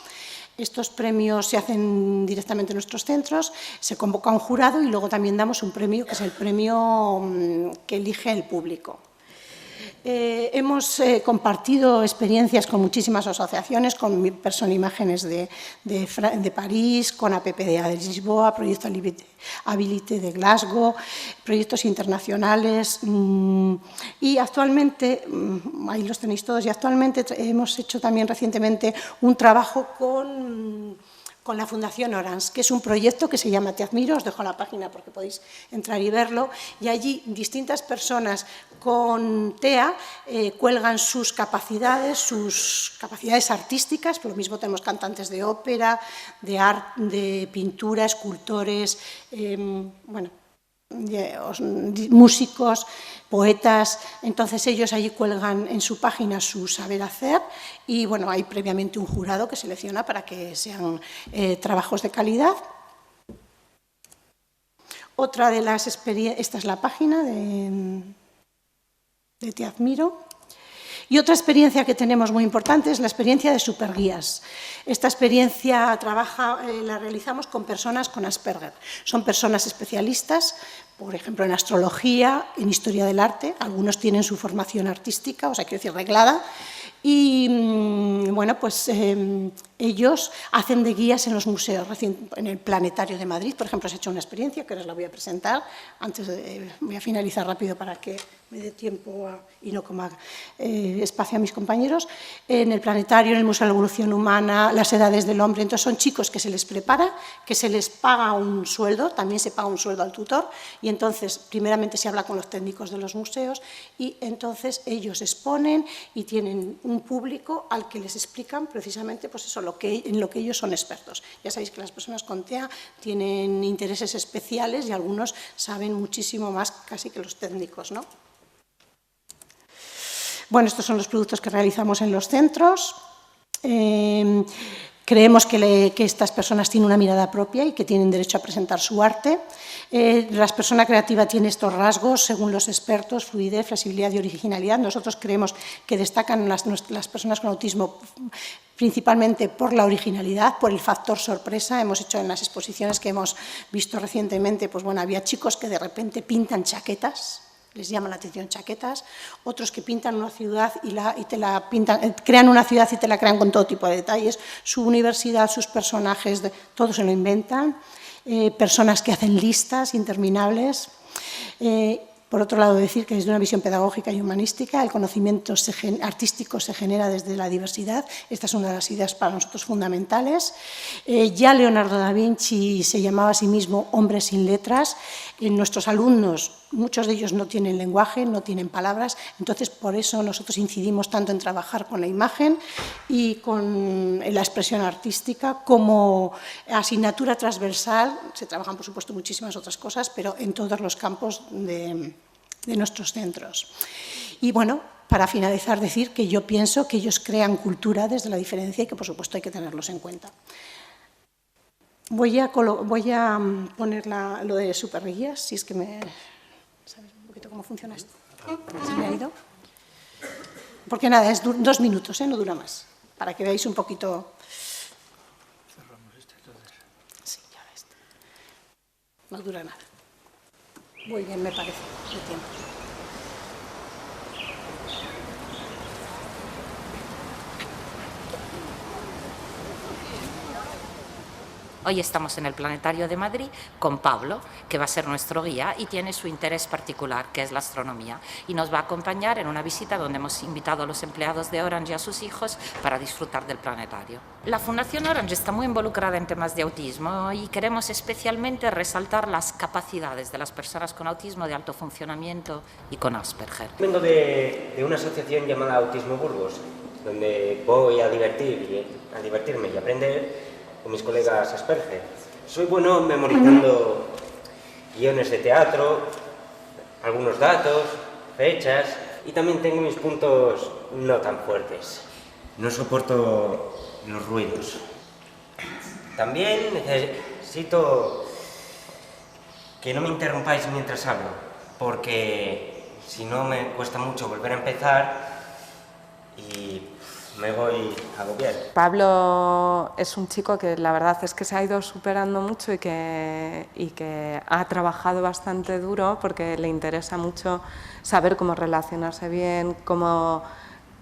Estos premios se hacen directamente en nuestros centros, se convoca un jurado y luego también damos un premio que es el premio que elige el público. Hemos compartido experiencias con muchísimas asociaciones, con Imágenes de París, con APPDA de Lisboa, Proyecto Ability de Glasgow, proyectos internacionales y actualmente, ahí los tenéis todos, y actualmente hemos hecho también recientemente un trabajo con la Fundación Orange, que es un proyecto que se llama Te Admiro, os dejo la página porque podéis entrar y verlo, y allí distintas personas con TEA cuelgan sus capacidades artísticas, por lo mismo tenemos cantantes de ópera, de pintura, escultores, músicos, poetas. Entonces ellos allí cuelgan en su página su saber hacer y bueno, hay previamente un jurado que selecciona para que sean trabajos de calidad. Otra de las experiencias, esta es la página de Te Admiro. Y otra experiencia que tenemos muy importante es la experiencia de superguías. Esta experiencia la realizamos con personas con Asperger. Son personas especialistas, por ejemplo, en astrología, en historia del arte. Algunos tienen su formación artística, o sea, quiero decir, reglada. Y, bueno, pues ellos hacen de guías en los museos. En el Planetario de Madrid, por ejemplo, se ha hecho una experiencia que ahora os la voy a presentar. Voy a finalizar rápido para que me dé tiempo y no coma espacio a mis compañeros. En el Planetario, en el Museo de la Evolución Humana, las edades del hombre. Entonces son chicos que se les prepara, que se les paga un sueldo, también se paga un sueldo al tutor, y entonces primeramente se habla con los técnicos de los museos y entonces ellos exponen y tienen un público al que les explican precisamente pues eso, en lo que ellos son expertos. Ya sabéis que las personas con TEA tienen intereses especiales y algunos saben muchísimo más casi que los técnicos, ¿no? Bueno, estos son los productos que realizamos en los centros. Creemos que estas personas tienen una mirada propia y que tienen derecho a presentar su arte. La persona creativa tiene estos rasgos, según los expertos: fluidez, flexibilidad y originalidad. Nosotros creemos que destacan las personas con autismo principalmente por la originalidad, por el factor sorpresa. Hemos hecho en las exposiciones que hemos visto recientemente, pues bueno, había chicos que de repente pintan chaquetas. Les llaman la atención chaquetas, otros que pintan una ciudad crean una ciudad y te la crean con todo tipo de detalles, su universidad, sus personajes, todo se lo inventan, personas que hacen listas interminables. Por otro lado, decir que desde una visión pedagógica y humanística el conocimiento artístico se genera desde la diversidad. Esta es una de las ideas para nosotros fundamentales. Ya Leonardo da Vinci se llamaba a sí mismo hombre sin letras. nuestros alumnos, muchos de ellos no tienen lenguaje, no tienen palabras, entonces por eso nosotros incidimos tanto en trabajar con la imagen y con la expresión artística como asignatura transversal. Se trabajan, por supuesto, muchísimas otras cosas, pero en todos los campos de nuestros centros. Y bueno, para finalizar, decir que yo pienso que ellos crean cultura desde la diferencia y que, por supuesto, hay que tenerlos en cuenta. Voy a poner lo de superguías, si es que ¿sabes un poquito cómo funciona esto? ¿Se me ha ido? Porque nada, es 2 minutos, no dura más, para que veáis un poquito. Cerramos esto entonces. Sí, ya ves. No dura nada. Muy bien, me parece, de tiempo. Hoy estamos en el Planetario de Madrid con Pablo, que va a ser nuestro guía y tiene su interés particular, que es la astronomía. Y nos va a acompañar en una visita donde hemos invitado a los empleados de Orange y a sus hijos para disfrutar del planetario. La Fundación Orange está muy involucrada en temas de autismo y queremos especialmente resaltar las capacidades de las personas con autismo de alto funcionamiento y con Asperger. Vengo de una asociación llamada Autismo Burgos, donde voy a divertirme y aprender con mis colegas Asperger. Soy bueno memorizando guiones de teatro, algunos datos, fechas, y también tengo mis puntos no tan fuertes. No soporto los ruidos. También necesito que no me interrumpáis mientras hablo, porque si no me cuesta mucho volver a empezar y me voy a agobiar. Pablo es un chico que la verdad es que se ha ido superando mucho y que ha trabajado bastante duro porque le interesa mucho saber cómo relacionarse bien, cómo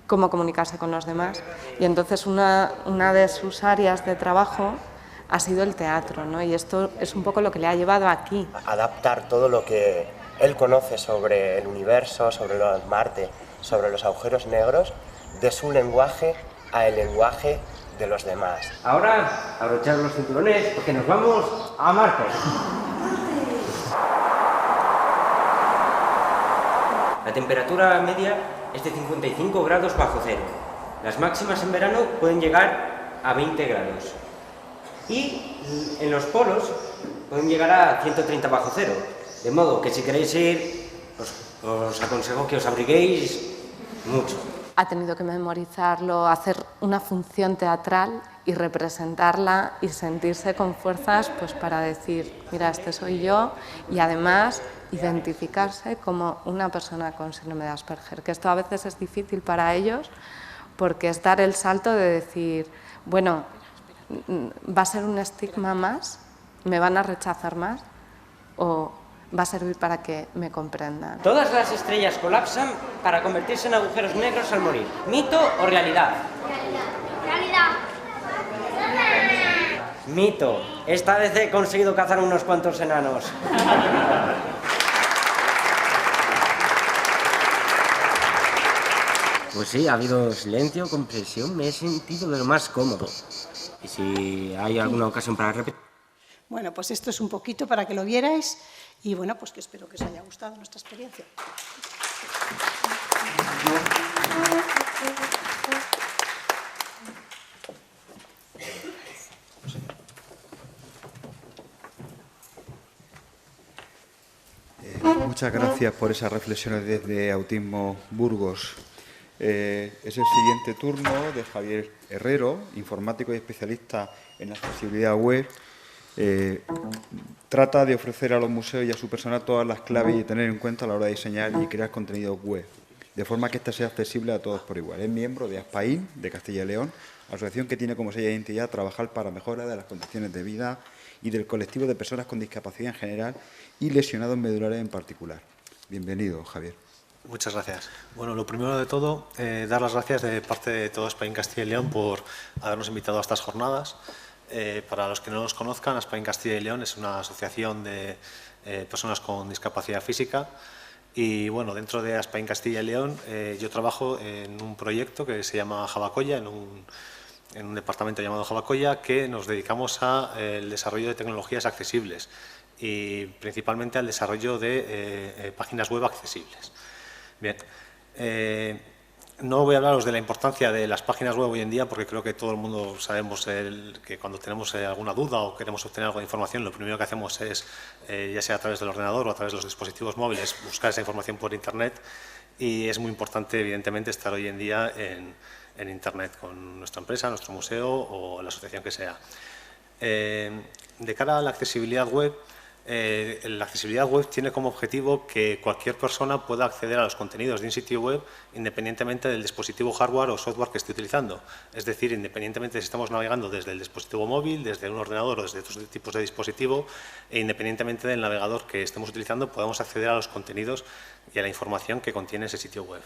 comunicarse con los demás. Y entonces una de sus áreas de trabajo ha sido el teatro, ¿no? Y esto es un poco lo que le ha llevado aquí. Adaptar todo lo que él conoce sobre el universo, sobre Marte, sobre los agujeros negros, de su lenguaje al lenguaje de los demás. Ahora, abrochar los cinturones porque nos vamos a Marte. La temperatura media es de 55 grados bajo cero. Las máximas en verano pueden llegar a 20 grados. Y en los polos pueden llegar a 130 bajo cero. De modo que si queréis ir, os aconsejo que os abriguéis mucho. Ha tenido que memorizarlo, hacer una función teatral y representarla y sentirse con fuerzas pues, para decir, mira, este soy yo, y además identificarse como una persona con síndrome de Asperger, que esto a veces es difícil para ellos porque es dar el salto de decir, bueno, ¿va a ser un estigma más? ¿Me van a rechazar más? ¿O va a servir para que me comprendan? Todas las estrellas colapsan para convertirse en agujeros negros al morir. ¿Mito o realidad? Realidad. Mito. Esta vez he conseguido cazar unos cuantos enanos. Pues sí, ha habido silencio, comprensión, me he sentido de lo más cómodo. Y si hay alguna ocasión para repetir... Bueno, pues esto es un poquito para que lo vierais y bueno, pues que espero que os haya gustado nuestra experiencia. Muchas gracias por esas reflexiones desde Autismo Burgos. Es el siguiente turno de Javier Herrero, informático y especialista en accesibilidad web. Trata de ofrecer a los museos y a su personal todas las claves y tener en cuenta a la hora de diseñar y crear contenidos web, de forma que ésta sea accesible a todos por igual. Es miembro de ASPAIN, de Castilla y León, asociación que tiene como sello de identidad trabajar para mejora de las condiciones de vida y del colectivo de personas con discapacidad en general y lesionados medulares en particular. Bienvenido, Javier. Muchas gracias. Bueno, lo primero de todo, dar las gracias de parte de todo ASPAIN Castilla y León por habernos invitado a estas jornadas. Para los que no nos conozcan, ASPAIN Castilla y León es una asociación de personas con discapacidad física y bueno, dentro de ASPAIN Castilla y León yo trabajo en un proyecto que se llama Javacolla, en un departamento llamado Javacolla, que nos dedicamos al desarrollo de tecnologías accesibles y principalmente al desarrollo de páginas web accesibles. Bien, no voy a hablaros de la importancia de las páginas web hoy en día, porque creo que todo el mundo sabemos que cuando tenemos alguna duda o queremos obtener algo de información, lo primero que hacemos es, ya sea a través del ordenador o a través de los dispositivos móviles, buscar esa información por Internet, y es muy importante, evidentemente, estar hoy en día en Internet con nuestra empresa, nuestro museo o la asociación que sea. De cara a la accesibilidad web tiene como objetivo que cualquier persona pueda acceder a los contenidos de un sitio web independientemente del dispositivo hardware o software que esté utilizando. Es decir, independientemente de si estamos navegando desde el dispositivo móvil, desde un ordenador o desde otros tipos de dispositivo, e independientemente del navegador que estemos utilizando, podamos acceder a los contenidos y a la información que contiene ese sitio web.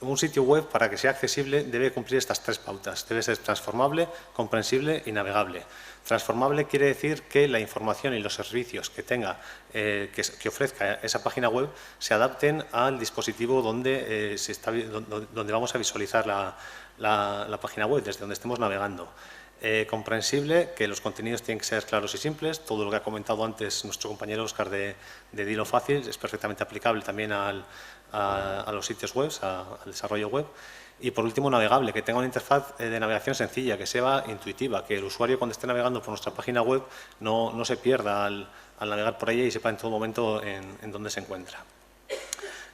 Un sitio web, para que sea accesible, debe cumplir estas 3 pautas. Debe ser transformable, comprensible y navegable. Transformable quiere decir que la información y los servicios que tenga, que ofrezca esa página web, se adapten al dispositivo donde vamos a visualizar la página web, desde donde estemos navegando. Comprensible, que los contenidos tienen que ser claros y simples. Todo lo que ha comentado antes nuestro compañero Óscar de Dilo Fácil es perfectamente aplicable también a los sitios web, al desarrollo web. Y por último, navegable, que tenga una interfaz de navegación sencilla, que sea intuitiva, que el usuario cuando esté navegando por nuestra página web no se pierda al navegar por ella y sepa en todo momento en dónde se encuentra.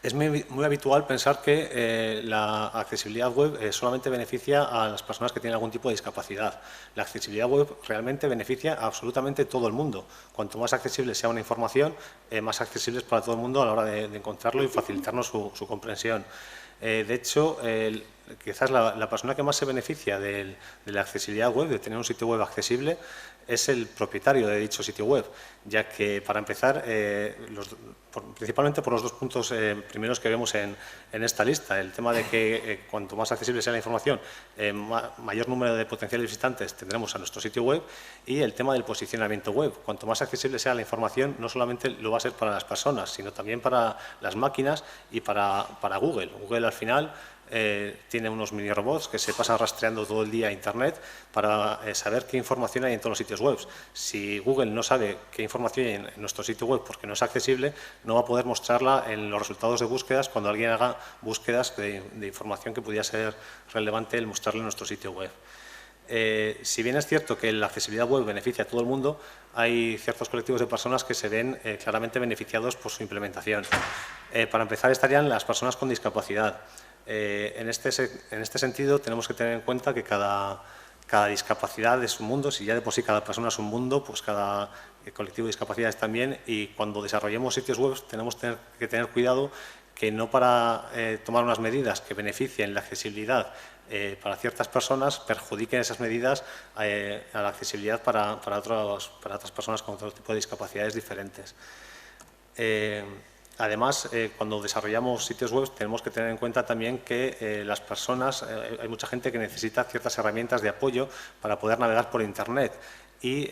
Es muy habitual pensar que la accesibilidad web solamente beneficia a las personas que tienen algún tipo de discapacidad. La accesibilidad web realmente beneficia a absolutamente todo el mundo. Cuanto más accesible sea una información, más accesible es para todo el mundo a la hora de encontrarlo y facilitarnos su comprensión. De hecho, quizás la persona que más se beneficia de la accesibilidad web, de tener un sitio web accesible, es el propietario de dicho sitio web, ya que, para empezar, principalmente por los 2 puntos primeros que vemos en esta lista, el tema de que cuanto más accesible sea la información, mayor número de potenciales visitantes tendremos a nuestro sitio web, y el tema del posicionamiento web. Cuanto más accesible sea la información, no solamente lo va a ser para las personas, sino también para las máquinas y para Google. Google, al final, tiene unos mini robots que se pasan rastreando todo el día a Internet para saber qué información hay en todos los sitios web. Si Google no sabe qué información hay en nuestro sitio web porque no es accesible, no va a poder mostrarla en los resultados de búsquedas cuando alguien haga búsquedas de información que pudiera ser relevante el mostrarle en nuestro sitio web. Si bien es cierto que la accesibilidad web beneficia a todo el mundo, hay ciertos colectivos de personas que se ven claramente beneficiados por su implementación. Para empezar, estarían las personas con discapacidad. En este sentido, tenemos que tener en cuenta que cada discapacidad es un mundo. Si ya de por sí cada persona es un mundo, pues cada colectivo de discapacidades también, y cuando desarrollemos sitios web tenemos que tener cuidado que no, para tomar unas medidas que beneficien la accesibilidad para ciertas personas, perjudiquen esas medidas a la accesibilidad para otras personas con otro tipo de discapacidades diferentes. Además, cuando desarrollamos sitios web tenemos que tener en cuenta también que las personas, hay mucha gente que necesita ciertas herramientas de apoyo para poder navegar por Internet, y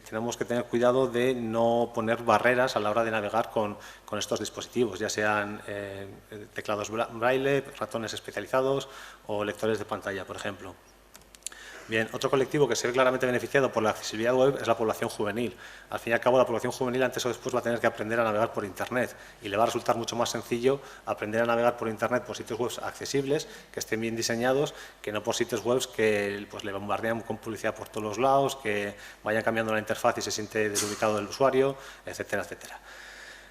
tenemos que tener cuidado de no poner barreras a la hora de navegar con estos dispositivos, ya sean teclados braille, ratones especializados o lectores de pantalla, por ejemplo. Bien, otro colectivo que se ve claramente beneficiado por la accesibilidad web es la población juvenil. Al fin y al cabo, la población juvenil antes o después va a tener que aprender a navegar por Internet, y le va a resultar mucho más sencillo aprender a navegar por Internet por sitios web accesibles, que estén bien diseñados, que no por sitios web que le bombardean con publicidad por todos los lados, que vayan cambiando la interfaz y se siente desubicado el usuario, etcétera, etcétera.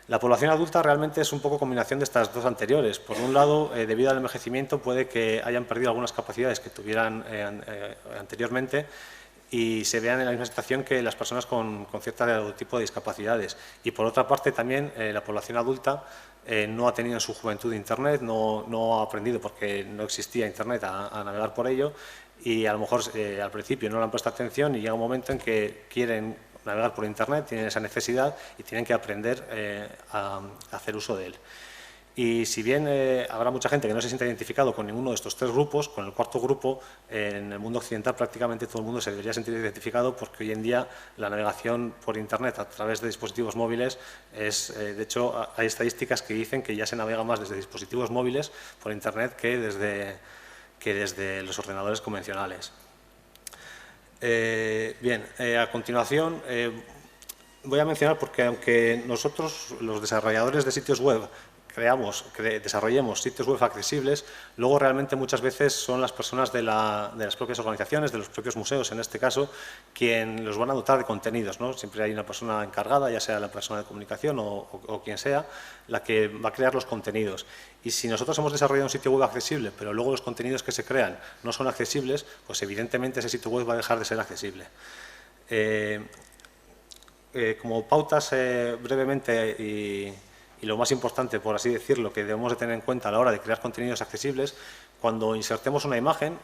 La población adulta realmente es un poco combinación de estas 2 anteriores. Por un lado, debido al envejecimiento, puede que hayan perdido algunas capacidades que tuvieran anteriormente y se vean en la misma situación que las personas con cierto tipo de discapacidades. Y por otra parte, también la población adulta no ha tenido en su juventud Internet, no ha aprendido porque no existía Internet a navegar por ello, y a lo mejor al principio no le han prestado atención, y llega un momento en que quieren navegar por Internet, tienen esa necesidad y tienen que aprender a hacer uso de él. Y si bien habrá mucha gente que no se sienta identificado con ninguno de estos 3 grupos, con el 4º grupo, en el mundo occidental prácticamente todo el mundo se debería sentir identificado, porque hoy en día la navegación por Internet a través de dispositivos móviles de hecho, hay estadísticas que dicen que ya se navega más desde dispositivos móviles por Internet que desde los ordenadores convencionales. Bien, a continuación voy a mencionar, porque aunque nosotros, los desarrolladores de sitios web, desarrollemos sitios web accesibles, luego realmente muchas veces son las personas de las propias organizaciones, de los propios museos en este caso, quien los van a dotar de contenidos, ¿no? Siempre hay una persona encargada, ya sea la persona de comunicación o quien sea, la que va a crear los contenidos. Y si nosotros hemos desarrollado un sitio web accesible, pero luego los contenidos que se crean no son accesibles, pues evidentemente ese sitio web va a dejar de ser accesible. Como pautas brevemente y lo más importante, por así decirlo, que debemos de tener en cuenta a la hora de crear contenidos accesibles, cuando insertemos una imagen,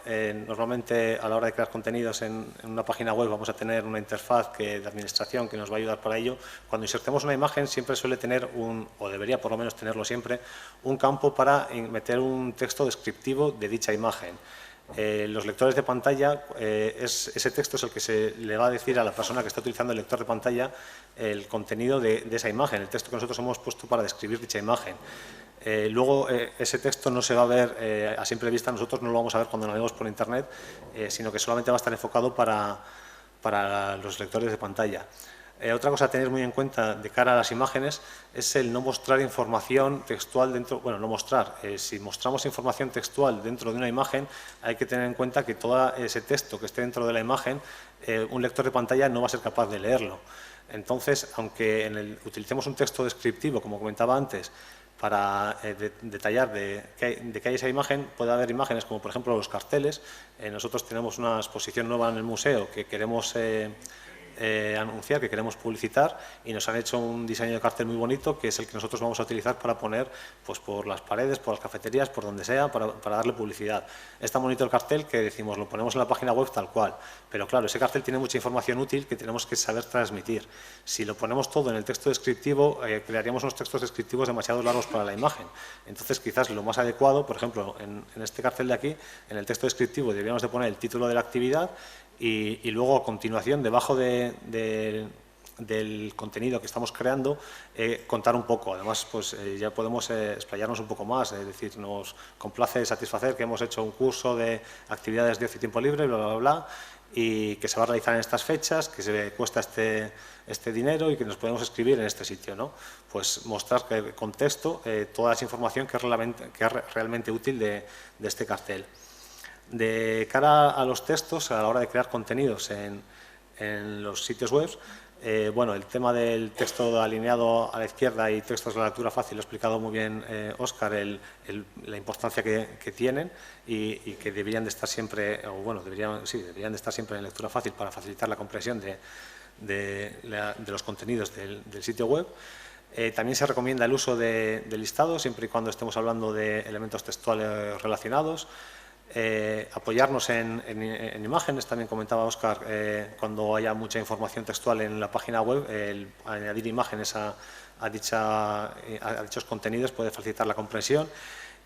normalmente a la hora de crear contenidos en una página web vamos a tener una interfaz de administración que nos va a ayudar para ello. Cuando insertemos una imagen siempre suele tener o debería por lo menos tenerlo siempre, un campo para meter un texto descriptivo de dicha imagen. Los lectores de pantalla, ese texto es el que se le va a decir a la persona que está utilizando el lector de pantalla el contenido de esa imagen, el texto que nosotros hemos puesto para describir dicha imagen. Luego ese texto no se va a ver a simple vista, nosotros no lo vamos a ver cuando navegamos por internet, sino que solamente va a estar enfocado para los lectores de pantalla. Otra cosa a tener muy en cuenta de cara a las imágenes es el no mostrar información textual dentro, bueno, no mostrar, si mostramos información textual dentro de una imagen, hay que tener en cuenta que todo ese texto que esté dentro de la imagen, un lector de pantalla no va a ser capaz de leerlo. Entonces, aunque utilicemos un texto descriptivo, como comentaba antes, para detallar de qué hay esa imagen, puede haber imágenes como por ejemplo los carteles. Nosotros tenemos una exposición nueva en el museo que queremos anunciar, que queremos publicitar, y nos han hecho un diseño de cartel muy bonito que es el que nosotros vamos a utilizar para poner pues, por las paredes, por las cafeterías, por donde sea, para darle publicidad. Es tan bonito el cartel que decimos, lo ponemos en la página web tal cual, pero claro, ese cartel tiene mucha información útil que tenemos que saber transmitir. Si lo ponemos todo en el texto descriptivo, crearíamos unos textos descriptivos demasiado largos para la imagen. Entonces, quizás lo más adecuado, por ejemplo, en este cartel de aquí, en el texto descriptivo deberíamos de poner el título de la actividad y luego a continuación, debajo del contenido que estamos creando, contar un poco. Además, pues ya podemos explayarnos un poco más, es decir, nos complace satisfacer que hemos hecho un curso de actividades de ocio y tiempo libre, bla, bla, bla, y que se va a realizar en estas fechas, que se cuesta este dinero y que nos podemos escribir en este sitio, ¿no? Pues mostrar con texto toda esa información que es realmente útil de este cartel. De cara a los textos, a la hora de crear contenidos en los sitios web, bueno, el tema del texto alineado a la izquierda y textos de lectura fácil, lo ha explicado muy bien Óscar, la importancia que tienen y que deberían de estar siempre, o bueno, deberían de estar siempre en lectura fácil para facilitar la comprensión de los contenidos del sitio web. También se recomienda el uso de listados, siempre y cuando estemos hablando de elementos textuales relacionados. Apoyarnos en imágenes, también comentaba Óscar, cuando haya mucha información textual en la página web, añadir imágenes a dichos contenidos puede facilitar la comprensión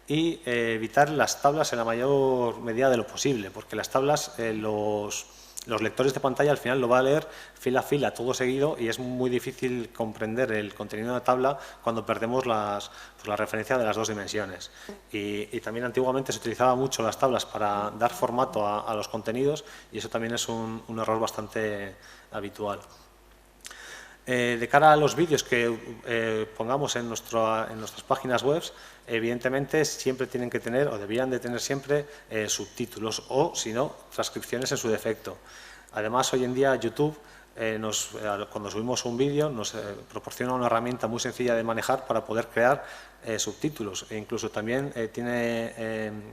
y evitar las tablas en la mayor medida de lo posible, porque las tablas los lectores de pantalla al final lo va a leer fila a fila, todo seguido, y es muy difícil comprender el contenido de la tabla cuando perdemos la referencia de las dos dimensiones. Y también antiguamente se utilizaban mucho las tablas para dar formato a los contenidos y eso también es un error bastante habitual. De cara a los vídeos que pongamos en nuestras páginas web, evidentemente siempre tienen que tener, o deberían de tener siempre, subtítulos o, si no, transcripciones en su defecto. Además, hoy en día YouTube, cuando subimos un vídeo, nos proporciona una herramienta muy sencilla de manejar para poder crear subtítulos. E incluso también tiene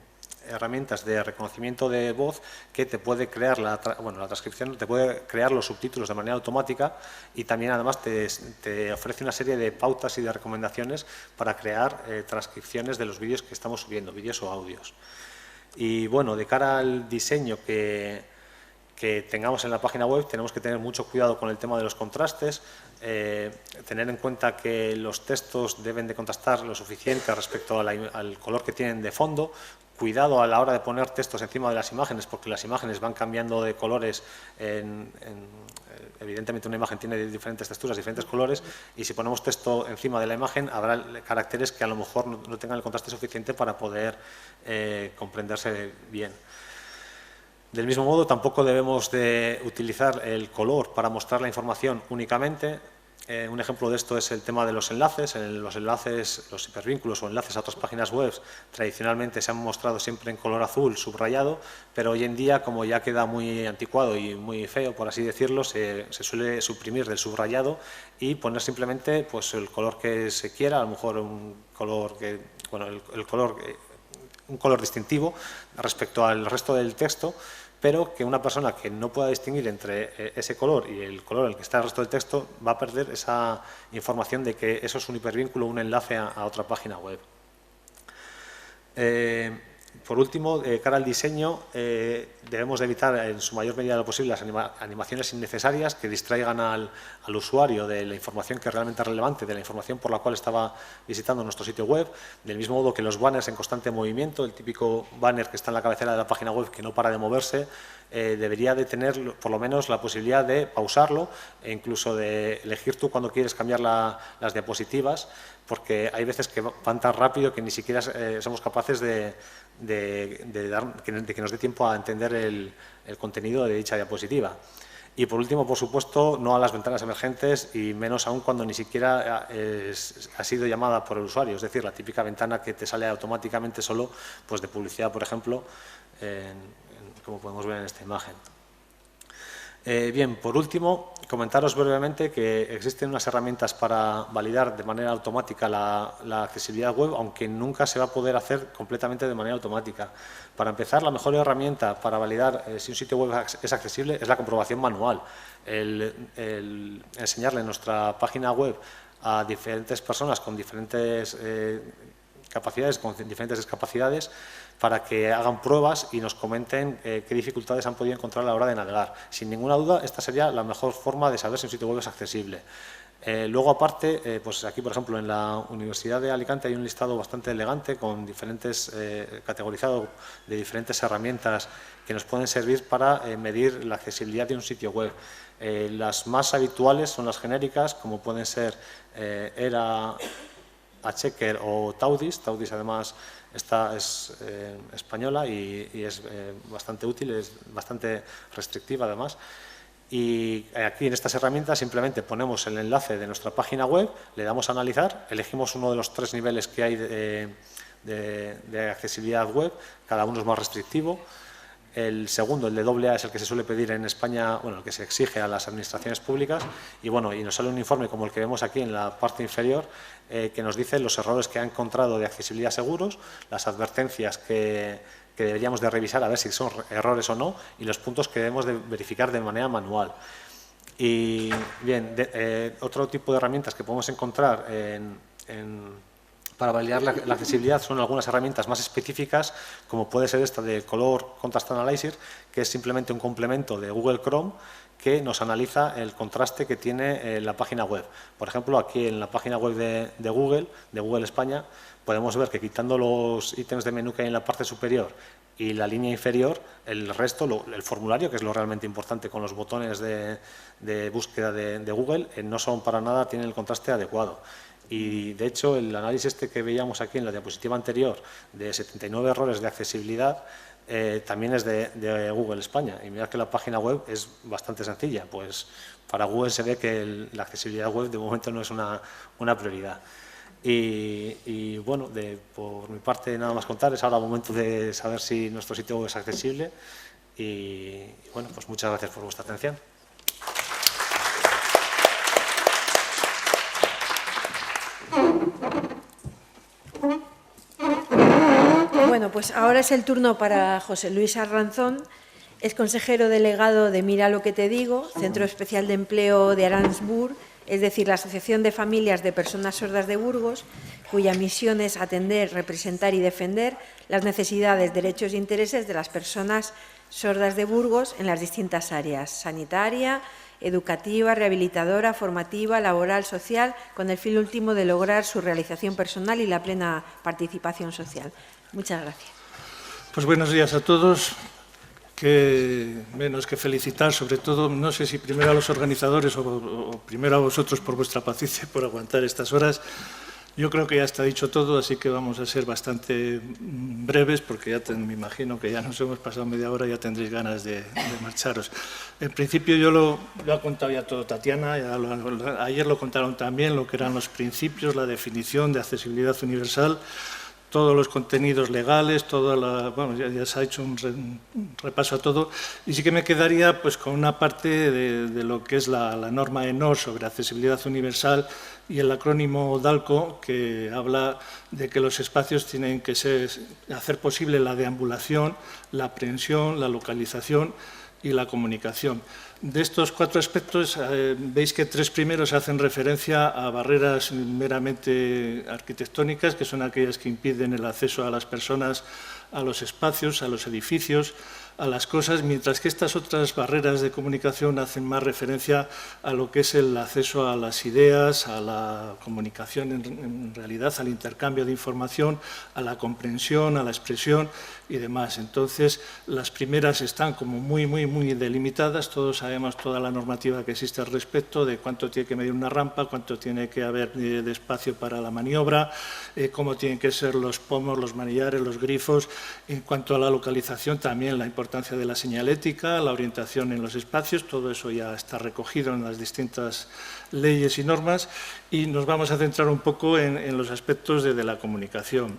herramientas de reconocimiento de voz que te puede crear la transcripción, te puede crear los subtítulos de manera automática y también además te ofrece una serie de pautas y de recomendaciones para crear transcripciones de los vídeos que estamos subiendo, vídeos o audios. Y bueno, de cara al diseño que tengamos en la página web, tenemos que tener mucho cuidado con el tema de los contrastes, tener en cuenta que los textos deben de contrastar lo suficiente respecto al color que tienen de fondo. Cuidado a la hora de poner textos encima de las imágenes, porque las imágenes van cambiando de colores. Evidentemente una imagen tiene diferentes texturas, diferentes colores, y si ponemos texto encima de la imagen habrá caracteres que a lo mejor no tengan el contraste suficiente para poder comprenderse bien. Del mismo modo, tampoco debemos de utilizar el color para mostrar la información únicamente. Un ejemplo de esto es el tema de los enlaces. Los hipervínculos o enlaces a otras páginas web tradicionalmente se han mostrado siempre en color azul subrayado, pero hoy en día, como ya queda muy anticuado y muy feo, por así decirlo, se suele suprimir del subrayado y poner simplemente pues, el color que se quiera, a lo mejor un color un color distintivo respecto al resto del texto, pero que una persona que no pueda distinguir entre ese color y el color en el que está el resto del texto va a perder esa información de que eso es un hipervínculo o un enlace a otra página web. Por último, de cara al diseño, debemos de evitar en su mayor medida lo posible las animaciones innecesarias que distraigan al usuario de la información que es realmente relevante, de la información por la cual estaba visitando nuestro sitio web, del mismo modo que los banners en constante movimiento, el típico banner que está en la cabecera de la página web que no para de moverse, debería de tener por lo menos la posibilidad de pausarlo e incluso de elegir tú cuando quieres cambiar las diapositivas, porque hay veces que van tan rápido que ni siquiera somos capaces de que nos dé tiempo a entender el contenido de dicha diapositiva. Y por último, por supuesto, no a las ventanas emergentes y menos aún cuando ni siquiera ha sido llamada por el usuario, es decir, la típica ventana que te sale automáticamente solo pues de publicidad, por ejemplo, como podemos ver en esta imagen. Bien, por último, comentaros brevemente que existen unas herramientas para validar de manera automática la accesibilidad web, aunque nunca se va a poder hacer completamente de manera automática. Para empezar, la mejor herramienta para validar si un sitio web es accesible es la comprobación manual. El enseñarle nuestra página web a diferentes personas con diferentes capacidades, con diferentes discapacidades, para que hagan pruebas y nos comenten qué dificultades han podido encontrar a la hora de navegar. Sin ninguna duda, esta sería la mejor forma de saber si un sitio web es accesible. Luego, aparte, pues aquí, por ejemplo, en la Universidad de Alicante hay un listado bastante elegante con diferentes, categorizado de diferentes herramientas que nos pueden servir para medir la accesibilidad de un sitio web. Las más habituales son las genéricas, como pueden ser ERA, Checker o Taudis. Taudis, además, esta es española y es bastante útil, es bastante restrictiva, además. Y aquí en estas herramientas simplemente ponemos el enlace de nuestra página web, le damos a analizar, elegimos uno de los 3 niveles que hay de accesibilidad web, cada uno es más restrictivo. El segundo, el de AA, es el que se suele pedir en España, bueno, el que se exige a las administraciones públicas, y bueno, y nos sale un informe como el que vemos aquí en la parte inferior, que nos dice los errores que ha encontrado de accesibilidad seguros, las advertencias que deberíamos de revisar a ver si son errores o no, y los puntos que debemos de verificar de manera manual. Y bien, otro tipo de herramientas que podemos encontrar para validar la accesibilidad son algunas herramientas más específicas, como puede ser esta de Color Contrast Analyzer, que es simplemente un complemento de Google Chrome que nos analiza el contraste que tiene la página web. Por ejemplo, aquí en la página web de Google España, podemos ver que quitando los ítems de menú que hay en la parte superior y la línea inferior, el resto, el formulario, que es lo realmente importante con los botones de búsqueda de Google, no son para nada, tienen el contraste adecuado. Y, de hecho, el análisis que veíamos aquí en la diapositiva anterior de 79 errores de accesibilidad también es de Google España. Y mirad que la página web es bastante sencilla, pues para Google se ve que la accesibilidad web de momento no es una prioridad. Y bueno, por mi parte nada más contar, es ahora el momento de saber si nuestro sitio web es accesible y bueno, pues muchas gracias por vuestra atención. Bueno, pues ahora es el turno para José Luis Arranzón, es consejero delegado de Mira lo que te digo, Centro Especial de Empleo de Aransburg, es decir, la Asociación de Familias de Personas Sordas de Burgos, cuya misión es atender, representar y defender las necesidades, derechos e intereses de las personas sordas de Burgos en las distintas áreas: sanitaria, educativa, rehabilitadora, formativa, laboral, social, con el fin último de lograr su realización personal y la plena participación social. Muchas gracias. Pues buenos días a todos. Que menos que felicitar, sobre todo, no sé si primero a los organizadores o primero a vosotros por vuestra paciencia, por aguantar estas horas. Yo creo que ya está dicho todo, así que vamos a ser bastante breves, porque ya me imagino que ya nos hemos pasado media hora y ya tendréis ganas de marcharos. En principio yo lo ha contado ya todo Tatiana, ayer lo contaron también, lo que eran los principios, la definición de accesibilidad universal, todos los contenidos legales, bueno, ya se ha hecho un repaso a todo, y sí que me quedaría pues con una parte de lo que es la norma ENOR sobre accesibilidad universal y el acrónimo DALCO, que habla de que los espacios tienen que hacer posible la deambulación, la aprehensión, la localización y la comunicación. De estos 4 aspectos, veis que 3 primeros hacen referencia a barreras meramente arquitectónicas, que son aquellas que impiden el acceso a las personas, a los espacios, a los edificios, a las cosas, mientras que estas otras barreras de comunicación hacen más referencia a lo que es el acceso a las ideas, a la comunicación en realidad, al intercambio de información, a la comprensión, a la expresión y demás. Entonces, las primeras están como muy delimitadas, todos sabemos toda la normativa que existe al respecto, de cuánto tiene que medir una rampa, cuánto tiene que haber de espacio para la maniobra, cómo tienen que ser los pomos, los manillares, los grifos. En cuanto a la localización, también la importancia de la señalética, la orientación en los espacios, todo eso ya está recogido en las distintas leyes y normas, y nos vamos a centrar un poco en los aspectos de la comunicación.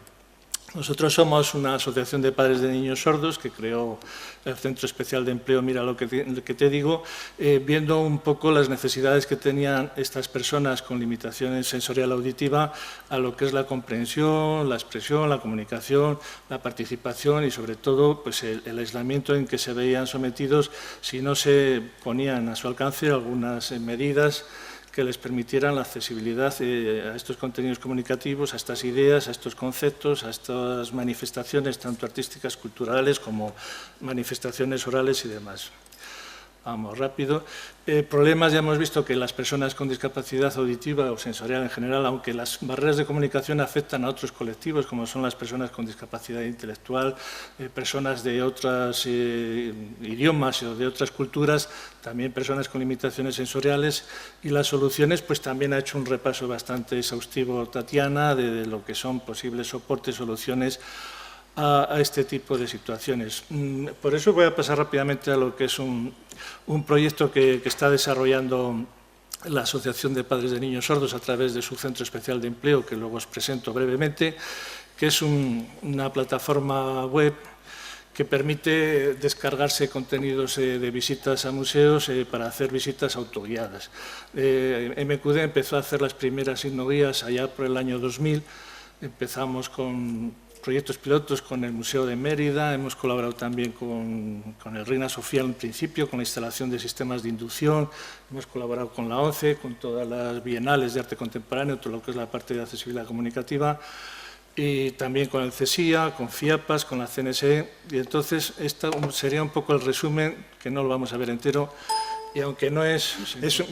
Nosotros somos una asociación de padres de niños sordos que creó el Centro Especial de Empleo, mira lo que te digo, viendo un poco las necesidades que tenían estas personas con limitaciones sensorial auditiva a lo que es la comprensión, la expresión, la comunicación, la participación y sobre todo pues, el aislamiento en que se veían sometidos si no se ponían a su alcance algunas medidas que les permitieran la accesibilidad a estos contenidos comunicativos, a estas ideas, a estos conceptos, a estas manifestaciones tanto artísticas, culturales como manifestaciones orales y demás. Vamos rápido. Problemas, ya hemos visto que las personas con discapacidad auditiva o sensorial en general, aunque las barreras de comunicación afectan a otros colectivos, como son las personas con discapacidad intelectual, personas de otros idiomas o de otras culturas, también personas con limitaciones sensoriales, y las soluciones, pues también ha hecho un repaso bastante exhaustivo Tatiana de lo que son posibles soportes, soluciones a este tipo de situaciones. Por eso voy a pasar rápidamente a lo que es un proyecto que está desarrollando la Asociación de Padres de Niños Sordos a través de su Centro Especial de Empleo, que luego os presento brevemente, que es una plataforma web que permite descargarse contenidos de visitas a museos para hacer visitas autoguiadas. MQD empezó a hacer las primeras hipnoguías allá por el año 2000, empezamos con proyectos pilotos con el Museo de Mérida, hemos colaborado también con el Reina Sofía en principio, con la instalación de sistemas de inducción, hemos colaborado con la ONCE, con todas las bienales de arte contemporáneo, todo lo que es la parte de accesibilidad comunicativa, y también con el CESIA, con FIAPAS, con la CNSE, y entonces esto sería un poco el resumen, que no lo vamos a ver entero, y aunque no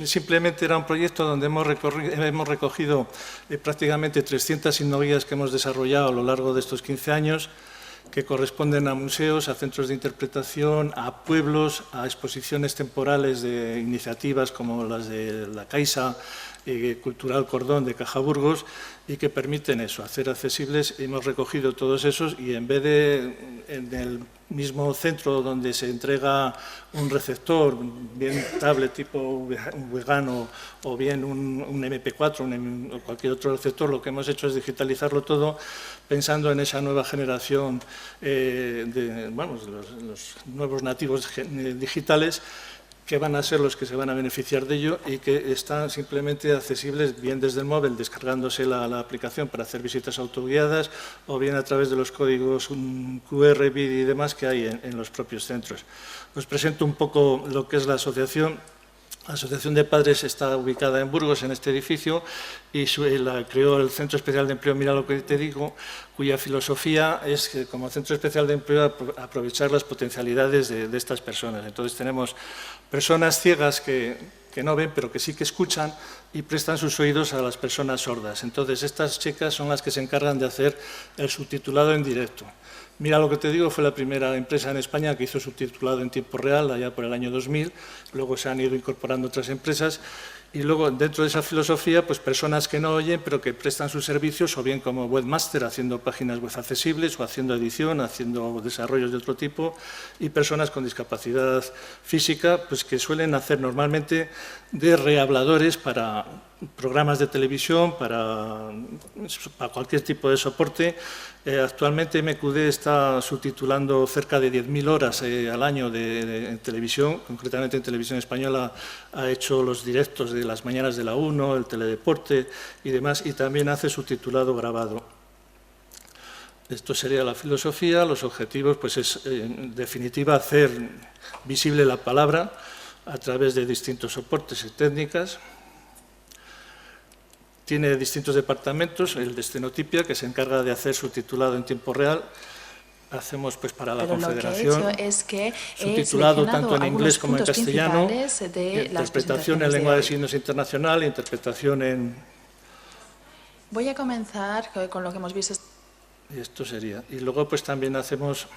simplemente era un proyecto donde hemos recogido prácticamente 300 hipnoguías que hemos desarrollado a lo largo de estos 15 años, que corresponden a museos, a centros de interpretación, a pueblos, a exposiciones temporales de iniciativas como las de la Caixa Cultural Cordón de Cajaburgos, y que permiten eso, hacer accesibles. Hemos recogido todos esos y en vez de en el mismo centro donde se entrega un receptor, bien tablet tipo vegano o bien un MP4 o cualquier otro receptor, lo que hemos hecho es digitalizarlo todo pensando en esa nueva generación de los nuevos nativos digitales, que van a ser los que se van a beneficiar de ello y que están simplemente accesibles bien desde el móvil, descargándose la aplicación para hacer visitas autoguiadas o bien a través de los códigos QR, BID y demás que hay en los propios centros. Os presento un poco lo que es la asociación. La Asociación de Padres está ubicada en Burgos, en este edificio, y la creó el Centro Especial de Empleo, mira lo que te digo, cuya filosofía es que como Centro Especial de Empleo aprovechar las potencialidades de estas personas. Entonces tenemos personas ciegas que no ven, pero que sí que escuchan y prestan sus oídos a las personas sordas. Entonces estas chicas son las que se encargan de hacer el subtitulado en directo. Mira lo que te digo, fue la primera empresa en España que hizo subtitulado en tiempo real, allá por el año 2000, luego se han ido incorporando otras empresas, Y luego, dentro de esa filosofía, pues personas que no oyen, pero que prestan sus servicios, o bien como webmaster, haciendo páginas web accesibles, o haciendo edición, haciendo desarrollos de otro tipo, y personas con discapacidad física, pues que suelen hacer normalmente de rehabladores para programas de televisión, para cualquier tipo de soporte. Actualmente MQD está subtitulando cerca de 10.000 horas al año en televisión, concretamente en televisión española ha hecho los directos de las mañanas de la 1, el teledeporte y demás, y también hace subtitulado grabado. Esto sería la filosofía. Los objetivos, pues es en definitiva hacer visible la palabra a través de distintos soportes y técnicas. Tiene distintos departamentos, el de estenotipia, que se encarga de hacer subtitulado en tiempo real. Hacemos pues para la Confederación, lo que he hecho es que subtitulado tanto en inglés como en castellano, interpretación en lengua de signos internacional, interpretación en... Voy a comenzar con lo que hemos visto. Y esto sería. Y luego pues también hacemos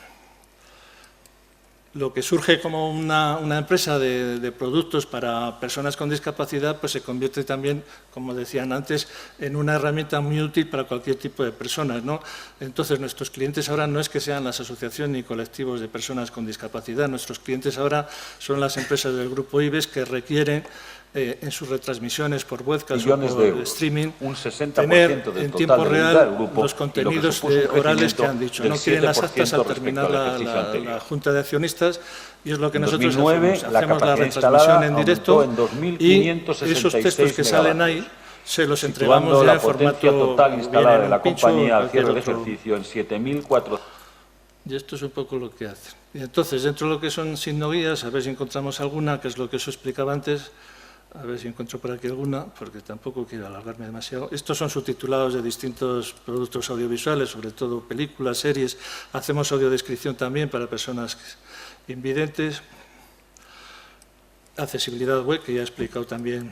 lo que surge como una empresa de productos para personas con discapacidad, pues se convierte también, como decían antes, en una herramienta muy útil para cualquier tipo de personas, ¿no? Entonces, nuestros clientes ahora no es que sean las asociaciones ni colectivos de personas con discapacidad, nuestros clientes ahora son las empresas del grupo IBEX que requieren en sus retransmisiones por webcast o por streaming, tener en tiempo real los contenidos orales que han dicho. No quieren las actas al terminar la Junta de Accionistas, y es lo que nosotros hacemos. Hacemos la retransmisión en directo y esos textos que salen ahí se los entregamos ya en formato instalada de la compañía al cierre de ejercicio en 7.400. Y esto es un poco lo que hacen. Y entonces, dentro de lo que son signoguías, a ver si encontramos alguna, que es lo que os explicaba antes. A ver si encuentro por aquí alguna, porque tampoco quiero alargarme demasiado. Estos son subtitulados de distintos productos audiovisuales, sobre todo películas, series. Hacemos audiodescripción también para personas invidentes. Accesibilidad web, que ya he explicado también.